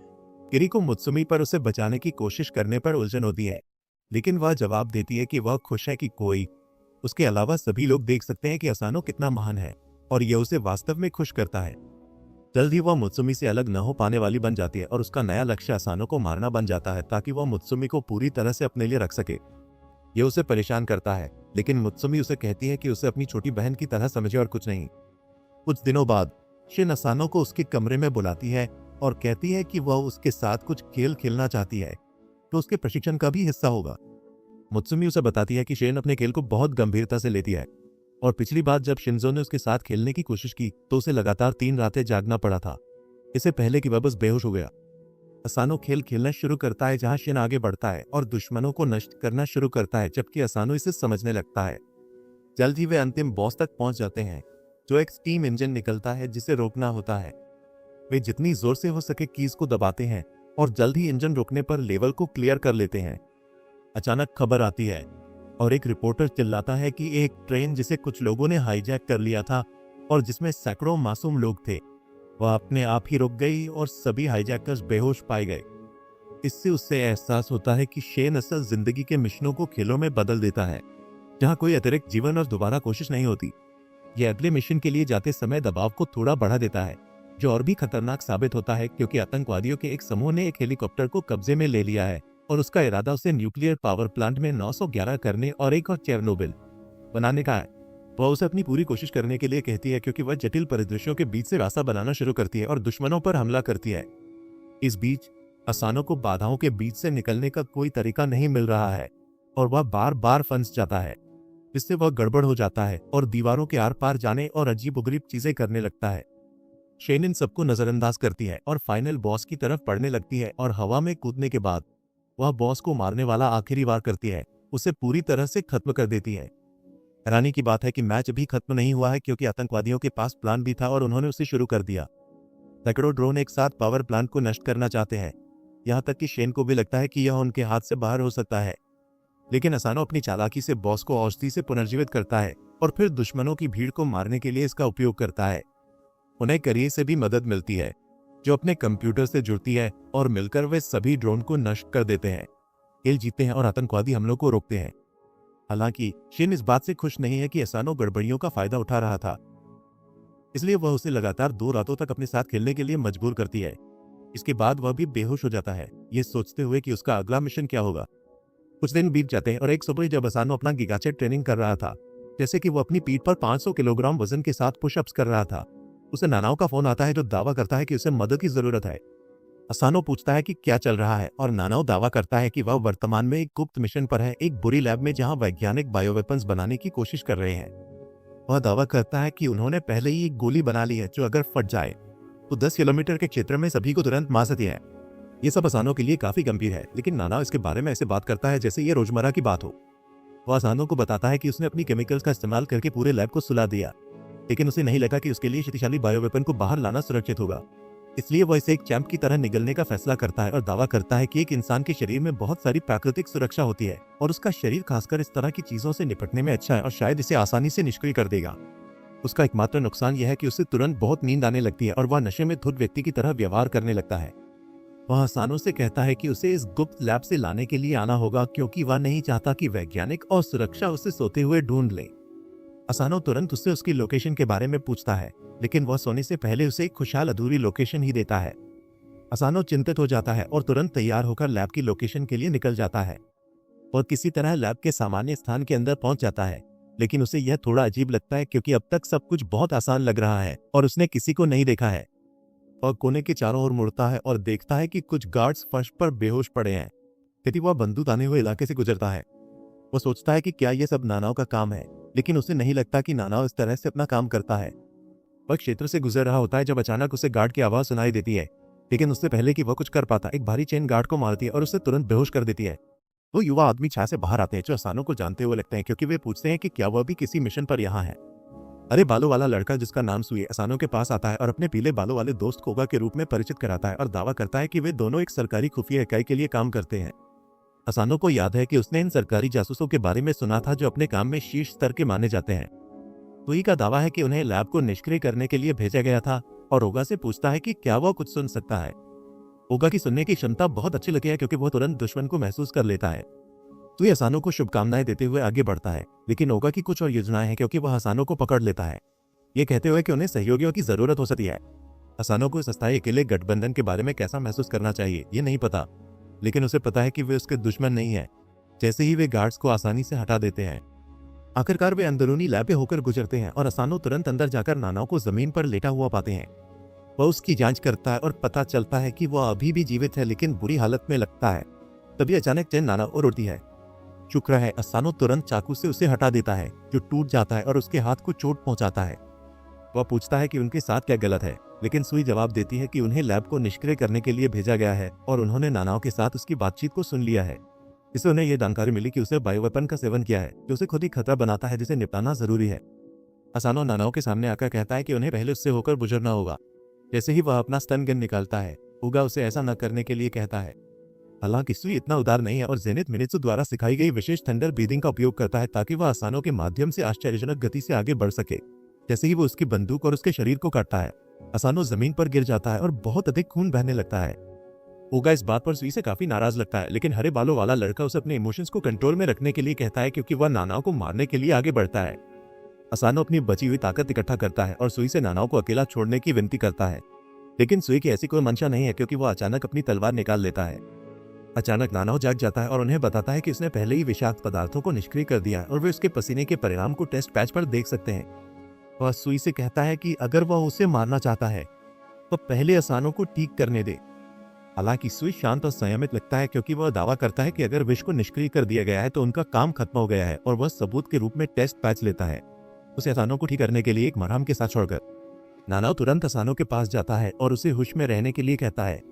किरी को मुत्सुमी पर उसे बचाने की कोशिश करने पर उलझन होती है, लेकिन वह जवाब देती है कि वह खुश है कि कोई उसके अलावा सभी लोग देख सकते हैं कि असानो कितना महान है, और यह उसे वास्तव में खुश करता है। जल्द ही वह मुत्सुमी से अलग न हो पाने वाली बन जाती है और उसका नया लक्ष्य असानो को मारना बन जाता है ताकि वह मुत्सुमी को पूरी तरह से अपने लिए रख सके। यह उसे परेशान करता है, लेकिन मुत्सुमी उसे कहती है कि उसे अपनी छोटी बहन की तरह समझे और कुछ नहीं। कुछ दिनों बाद शिन असानो को उसके कमरे में बुलाती है और कहती है कि वह उसके साथ कुछ खेल खेलना चाहती है, तो उसके प्रशिक्षण का भी हिस्सा होगा। मुत्सुमी उसे बताती है कि शिन अपने खेल को बहुत गंभीरता से लेती है और पिछली बार जब शिंजो ने उसके साथ खेलने की कोशिश की तो उसे लगातार 3 रातें जागना पड़ा था, इससे पहले कि वह बस बेहोश हो गया। असानो खेल खेलना शुरू करता है जहां शिन आगे बढ़ता है और दुश्मनों को नष्ट करना शुरू करता है, जबकि असानो इसे समझने लगता है। जल्द ही वे अंतिम बॉस तक पहुंच जाते हैं, जो एक स्टीम इंजन निकलता है जिसे रोकना होता है। वे जितनी जोर से हो सके कीज को दबाते हैं और जल्द ही इंजन रुकने पर लेवल को क्लियर कर लेते हैं। अचानक खबर आती है और एक रिपोर्टर चिल्लाता है कि एक ट्रेन जिसे कुछ लोगों ने हाईजैक कर लिया था और जिसमें सैकड़ों मासूम लोग थे, वह अपने आप ही रुक गई और सभी हाईजैकर्स बेहोश पाए गए। इससे उससे एहसास होता है कि शेन असल जिंदगी के मिशनों को खेलों में बदल देता है, जहां कोई अतिरिक्त जीवन और दोबारा कोशिश नहीं होती। यह अगले मिशन के लिए जाते समय दबाव को थोड़ा बढ़ा देता है, जो और भी खतरनाक साबित होता है क्योंकि आतंकवादियों के एक समूह ने एक हेलीकॉप्टर को कब्जे में ले लिया है और उसका इरादा उसे न्यूक्लियर पावर प्लांट में 911 करने और एक और चेरनोबिल बनाने का है। वह उसे अपनी पूरी कोशिश करने के लिए कहती है क्योंकि वह जटिल परिदृश्यों के बीच से रास्ता बनाना शुरू करती है और दुश्मनों पर हमला करती है। इस बीच असानो को बाधाओं के बीच से निकलने का कोई तरीका नहीं मिल रहा है और वह बार बार फंस जाता है, जिससे वह गड़बड़ हो जाता है और दीवारों के आर पार जाने और अजीबोगरीब चीजें करने लगता है। शेन इन सबको नजरअंदाज करती है और फाइनल बॉस की तरफ बढ़ने लगती है और हवा में कूदने के बाद वह बॉस को मारने वाला आखिरी वार करती है, उसे पूरी तरह से खत्म कर देती है। हैरानी की बात है कि मैच अभी खत्म नहीं हुआ है क्योंकि आतंकवादियों के पास प्लान भी था और उन्होंने उसे शुरू कर दिया। सैकड़ों ड्रोन एक साथ पावर प्लांट को नष्ट करना चाहते हैं, यहाँ तक कि शेन को भी लगता है कि यह उनके हाथ से बाहर हो सकता है। लेकिन असानो अपनी चालाकी से बॉस को औषधि से पुनर्जीवित करता है और फिर दुश्मनों की भीड़ को मारने के लिए इसका उपयोग करता है। उन्हें करिए से भी मदद मिलती है, जो अपने कंप्यूटर से जुड़ती है और मिलकर वे सभी ड्रोन को नष्ट कर देते हैं। खेल जीतते हैं और आतंकवादी हमलों को रोकते हैं। हालांकि शिन इस बात से खुश नहीं है कि असानो गड़बड़ियों का फायदा उठा रहा था, इसलिए वह उसे लगातार 2 रातों तक अपने साथ खेलने के लिए मजबूर करती है। इसके बाद वह भी बेहोश हो जाता है, ये सोचते हुए कि उसका अगला मिशन क्या होगा। कुछ दिन बीत जाते हैं और एक सुबह जब असानो अपना गिगाचेट ट्रेनिंग कर रहा था, जैसे कि वो अपनी पीठ पर 500 किलोग्राम वजन के साथ पुशअप्स कर रहा था, उसे नानाओ का फोन आता है जो दावा करता है कि उसे मदद की जरूरत है। असानो पूछता है कि क्या चल रहा है और नानाओ दावा करता है कि वह वर्तमान में एक गुप्त मिशन पर है, एक बुरी लैब में जहां वैज्ञानिक बायोवेपन्स बनाने की कोशिश कर रहे हैं। वह दावा करता है कि उन्होंने पहले ही एक गोली बना ली है जो अगर फट जाए तो 10 किलोमीटर के क्षेत्र में सभी को तुरंत मार सकती है। ये सब असानो के लिए काफी गंभीर है, लेकिन नानाओ इसके बारे में ऐसे बात करता है जैसे ये रोजमर्रा की बात हो। वह असानो को बताता है कि उसने अपनी केमिकल्स का इस्तेमाल करके पूरे लैब को सुला दिया, लेकिन उसे नहीं लगा कि उसके लिए शक्तिशाली बायोवेपन को बाहर लाना सुरक्षित होगा। इसलिए वह इसे एक चैंप की तरह निगलने का फैसला करता है और दावा करता है कि एक इंसान के शरीर में बहुत सारी प्राकृतिक सुरक्षा होती है और उसका शरीर खासकर इस तरह की चीजों से निपटने में अच्छा है और शायद इसे आसानी से निष्क्रिय कर देगा। उसका एकमात्र नुकसान यह है कि उसे तुरंत बहुत नींद आने लगती है और वह नशे में धुत व्यक्ति की तरह व्यवहार करने लगता है। वह असानो से कहता है कि उसे इस गुप्त लैब से लाने के लिए आना होगा क्योंकि वह नहीं चाहता कि वैज्ञानिक और सुरक्षा उसे सोते हुए ढूंढ ले। असानो तुरंत उससे उसकी लोकेशन के बारे में पूछता है, लेकिन वह सोने से पहले उसे एक खुशहाल अधूरी लोकेशन ही देता है। असानो चिंतित हो जाता है और तुरंत तैयार होकर लैब की लोकेशन के लिए निकल जाता है और किसी तरह लैब के सामान्य स्थान के अंदर पहुंच जाता है। लेकिन उसे यह थोड़ा अजीब लगता है क्योंकि अब तक सब कुछ बहुत आसान लग रहा है और उसने किसी को नहीं देखा है। और कोने के चारों ओर मुड़ता है और देखता है कि कुछ गार्ड्स फर्श पर बेहोश पड़े हैं। यदि वह बंदूक ताने हुए इलाके से गुजरता है, वो सोचता है कि क्या यह सब नानाओ का काम है, लेकिन उसे नहीं लगता कि नानाओ इस तरह से अपना काम करता है। वह क्षेत्र से गुजर रहा होता है जब अचानक उसे गार्ड की आवाज सुनाई देती है, लेकिन उससे पहले कि वह कुछ कर पाता, एक भारी चेन गार्ड को मारती है और उसे तुरंत बेहोश कर देती है। वो युवा आदमी छाया से बाहर आते हैं जो असानो को जानते हुए लगते हैं क्योंकि वे पूछते हैं कि क्या वह भी किसी मिशन पर यहाँ है। अरे बालों वाला लड़का जिसका नाम सुई असानो के पास आता है और अपने पीले बालों वाले दोस्त कोगा के रूप में परिचित कराता है और दावा करता है कि वे दोनों एक सरकारी खुफिया इकाई के लिए काम करते हैं। असानो को याद है कि उसने इन सरकारी जासूसों के बारे में सुना था जो अपने काम में शीर्ष स्तर के माने जाते हैं। सुई का दावा है कि उन्हें लैब को निष्क्रिय करने के लिए भेजा गया था और ओगा से पूछता है कि क्या वह कुछ सुन सकता है। ओगा की सुनने की क्षमता बहुत अच्छी लगी है क्योंकि वह तुरंत दुश्मन को महसूस कर लेता है। सुई असानो को शुभकामनाएं देते हुए आगे बढ़ता है, लेकिन ओगा की कुछ और योजनाएं हैं क्योंकि वह असानो को पकड़ लेता है, ये कहते हुए कि उन्हें सहयोगियों की जरूरत हो सकती है। असानो को इस अस्थायी अकेले गठबंधन के बारे में कैसा महसूस करना चाहिए ये नहीं पता, लेकिन उसे पता है कि वे उसके दुश्मन नहीं है। जैसे ही वे गार्ड्स को आसानी से हटा देते हैं, आखिरकार वे अंदरूनी लैब पे होकर गुजरते हैं और असानो तुरंत अंदर जाकर नानाओ को जमीन पर लेटा हुआ पाते हैं। वह उसकी जांच करता है और पता चलता है कि वह अभी भी जीवित है लेकिन बुरी हालत में लगता है। तभी अचानक चैन नानाओ उड़ती है। शुक्र है असानो तुरंत चाकू से उसे हटा देता है जो टूट जाता है और उसके हाथ को चोट पहुंचाता है। वह पूछता है कि उनके साथ क्या गलत है, लेकिन सुई जवाब देती है कि उन्हें लैब को निष्क्रिय करने के लिए भेजा गया है और उन्होंने नानाओ के साथ उसकी बातचीत को सुन लिया है। इससे उन्हें यह जानकारी मिली कि उसे बायोवेपन का सेवन किया है जो उसे खुद ही खतरा बनाता है जिसे निपटाना जरूरी है। असानो नानाओ के सामने आकर कहता है कि उन्हें पहले उससे होकर गुजरना होगा। जैसे ही वह अपना स्टन गन निकालता है, ओगा उसे ऐसा न करने के लिए कहता है। हालांकि सुई इतना उदार नहीं है और जेनिथ मिनित्सु द्वारा सिखाई गई विशेष थंडर ब्रीदिंग का उपयोग करता है ताकि वह असानो के माध्यम से आश्चर्यजनक गति से आगे बढ़ सके। जैसे ही वो उसकी बंदूक और उसके शरीर को काटता है, असानो जमीन पर गिर जाता है और बहुत अधिक खून बहने लगता है। ओगा इस बात पर सुई से काफी नाराज लगता है, लेकिन हरे बालों वाला लड़का उसे अपने इमोशंस को कंट्रोल में रखने के लिए कहता है क्योंकि वह नानाओ को मारने के लिए आगे बढ़ता है। असानो अपनी बची हुई ताकत इकट्ठा करता है और सुई से नानाओ को अकेला छोड़ने की विनती करता है, लेकिन सुई की ऐसी कोई मंशा नहीं है क्योंकि वह अचानक अपनी तलवार निकाल लेता है। अचानक नानाओ जाग जाता है और उन्हें बताता है कि उसने पहले ही विषाक्त पदार्थों को निष्क्रिय कर दिया है और वे उसके पसीने के परिणाम को टेस्ट पैच पर देख सकते हैं। वह सुई से कहता है कि अगर वह उसे मारना चाहता है तो पहले असानो को ठीक करने दे। हालांकि सुई शांत और संयमित लगता है क्योंकि वह दावा करता है कि अगर विष को निष्क्रिय कर दिया गया है तो उनका काम खत्म हो गया है और वह सबूत के रूप में टेस्ट पैच लेता है, उसे असानो को ठीक करने के लिए एक मरहम के साथ छोड़कर। नानाओ तुरंत असानो के पास जाता है और उसे होश में रहने के लिए कहता है,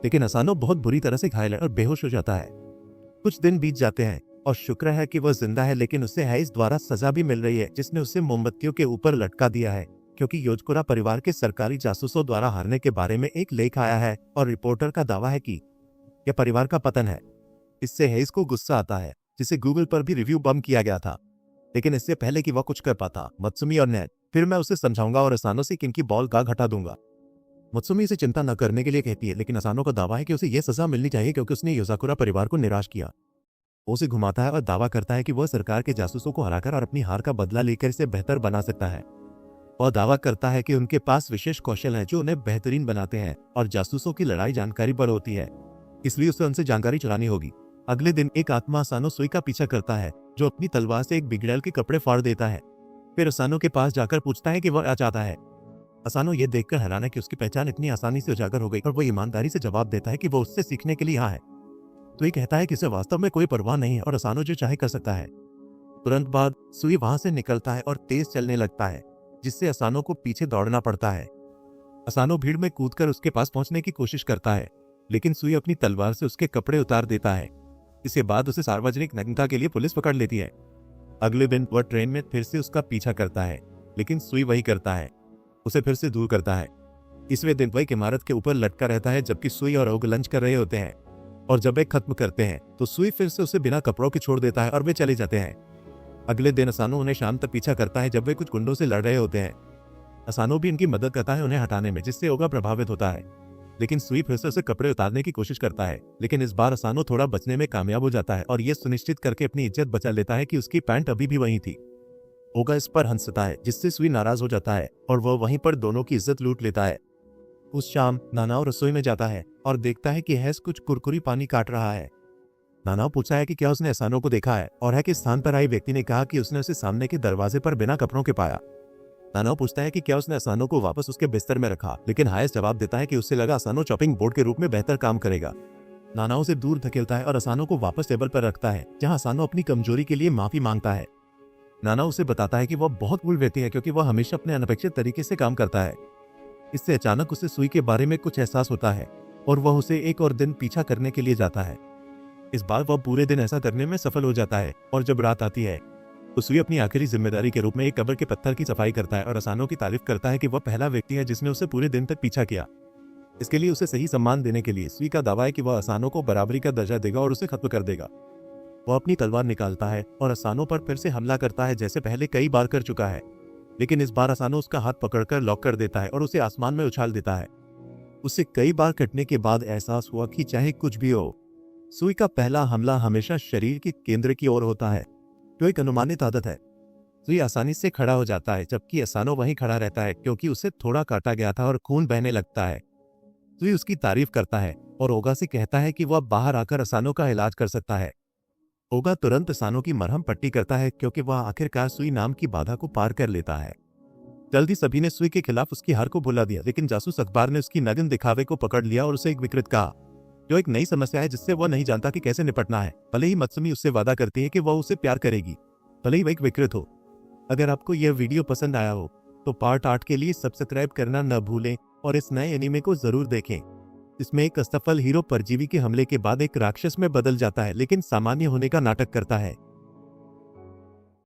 लेकिन असानो बहुत बुरी तरह से घायल है और बेहोश हो जाता है। कुछ दिन बीत जाते हैं और शुक्र है कि वह जिंदा है, लेकिन उसे हैइस द्वारा सजा भी मिल रही है जिसने उसे मोमबत्तियों के ऊपर लटका दिया है क्योंकि योजकुरा परिवार के सरकारी जासूसों द्वारा हारने के बारे में एक लेख आया है और रिपोर्टर का दावा है कि यह परिवार का पतन है। इससे हैइस को गुस्सा आता है, जिसे गूगल पर भी रिव्यू बम किया गया था, लेकिन इससे पहले कि वह कुछ कर पाता, मत्सुमी और नेट, फिर मैं उसे समझाऊंगा और असानो से किनकी बॉल गाग हटा दूंगा। मत्सुमी इसे चिंता न करने के लिए कहती है, लेकिन असानो का दावा है कि उसे यह सजा मिलनी चाहिए क्योंकि उसने योजाकुरा परिवार को निराश किया। वो उसे घुमाता है और दावा करता है कि वह सरकार के जासूसों को हराकर और अपनी हार का बदला लेकर इसे बेहतर बना सकता है। वह दावा करता है कि उनके पास विशेष कौशल है जो उन्हें बेहतरीन बनाते हैं और जासूसों की लड़ाई जानकारी पर होती है, इसलिए उसे उनसे जानकारी चुरानी होगी। अगले दिन एक आत्मा असानो सुई का पीछा करता है जो अपनी तलवार से एक बिगड़ैल के कपड़े फाड़ देता है। फिर असानो के पास जाकर पूछता है कि वह क्या चाहता है। असानो ये देखकर हैरान है कि उसकी पहचान इतनी आसानी से उजागर हो गई और वह ईमानदारी से जवाब देता है कि वह उससे सीखने के लिए यहाँ है। तो ये कहता है कि उसे वास्तव में कोई परवाह नहीं है और असानो जो चाहे कर सकता है। तुरंत बाद सुई वहां से निकलता है और तेज चलने लगता है, जिससे असानो को पीछे दौड़ना पड़ता है। असानो भीड़ में कूदकर उसके पास पहुंचने की कोशिश करता है, लेकिन सुई अपनी तलवार से उसके कपड़े उतार देता है। इसके बाद उसे सार्वजनिक नग्नता के लिए पुलिस पकड़ लेती है। अगले दिन वह ट्रेन में फिर से उसका पीछा करता है, लेकिन सुई वही करता है, उसे फिर से दूर करता है। इसवें दिन वह एक इमारत के ऊपर लटका रहता है जबकि सुई और ओग लंच कर रहे होते हैं, और जब वे खत्म करते हैं तो सुई फिर से उसे बिना कपड़ों के छोड़ देता है और वे चले जाते हैं। अगले दिन असानो उन्हें शाम तक पीछा करता है जब वे कुछ गुंडों से लड़ रहे होते हैं। असानो भी इनकी मदद करता है उन्हें हटाने में, जिससे ओगा प्रभावित होता है, लेकिन सुई फिर से उसे कपड़े उतारने की कोशिश करता है, लेकिन इस बार असानो थोड़ा बचने में कामयाब हो जाता है और यह सुनिश्चित करके अपनी इज्जत बचा लेता है कि उसकी पैंट अभी भी वहीं थी। ओगा इस पर हंसता है, जिससे सुई नाराज हो जाता है और वह वहीं पर दोनों की इज्जत लूट लेता है। उस शाम नानाओ रसोई में जाता है और देखता है कि हैस कुछ कुरकुरी पानी काट रहा है। नानाओ पूछता है कि क्या उसने असानो को देखा है और है कि स्थान पर आई व्यक्ति ने कहा कि उसने उसे सामने के दरवाजे पर बिना कपड़ों के पाया। नानाओ पूछता है कि क्या उसने असानो को वापस उसके बिस्तर में रखा, लेकिन हायस जवाब देता है कि उससे लगा असानो चॉपिंग बोर्ड के रूप में बेहतर काम करेगा। नानाओ उसे दूर धकेलता है और असानो को वापस टेबल पर रखता है, जहां असानो अपनी कमजोरी के लिए माफी मांगता है। नानाओ उसे बताता है कि वह बहुत कूल व्यक्ति है क्योंकि वह हमेशा अपने अनपेक्षित तरीके से काम करता है। इससे अचानक उसे सुई के बारे में कुछ एहसास होता है और वह उसे एक और दिन पीछा करने के लिए जाता है। इस बार वह पूरे दिन ऐसा करने में सफल हो जाता है और जब रात आती है उसवी अपनी आखिरी जिम्मेदारी के रूप में एक कब्र के पत्थर की सफाई करता है और असानो की तारीफ करता है कि वह पहला व्यक्ति है जिसने उसे पूरे दिन तक पीछा किया। इसके लिए उसे सही सम्मान देने के लिए स्वी का दावा है कि वह असानो को बराबरी का दर्जा देगा और उसे खत्म कर देगा। वह अपनी तलवार निकालता है और असानो पर फिर से हमला करता है जैसे पहले कई बार कर चुका है, लेकिन इस बार असानो उसका हाथ पकड़कर लॉक कर देता है और उसे आसमान में उछाल देता है। उसे कई बार कटने के बाद एहसास हुआ कि चाहे कुछ भी हो, सुई का पहला हमला हमेशा शरीर के केंद्र की ओर होता है, जो एक अनुमानित आदत है। सुई आसानी से खड़ा हो जाता है जबकि असानो वहीं खड़ा रहता है क्योंकि उसे थोड़ा काटा गया था और खून बहने लगता है। सुई उसकी तारीफ करता है और ओगा से कहता है कि वह बाहर आकर असानो का इलाज कर सकता है। ओगा तुरंत असानो की मरहम पट्टी करता है क्योंकि वह आखिरकार सुई नाम की बाधा को पार कर लेता है। जल्दी सभी ने सुई के खिलाफ उसकी हार को भुला दिया, लेकिन जासूस अखबार ने उसकी नग्न दिखावे को पकड़ लिया और उसे एक विकृत कहा, जो एक नई समस्या है जिससे वह नहीं जानता कि कैसे निपटना है। भले ही मत्सुमी उससे वादा करती है कि वह उसे प्यार करेगी, भले ही वह एक विकृत हो। अगर आपको यह वीडियो पसंद आया हो तो पार्ट 8 के लिए सब्सक्राइब करना न भूलें और इस नए एनीमे को जरूर देखें। इसमें एक असफल हीरो परजीवी के हमले के बाद एक राक्षस में बदल जाता है, लेकिन सामान्य होने का नाटक करता है।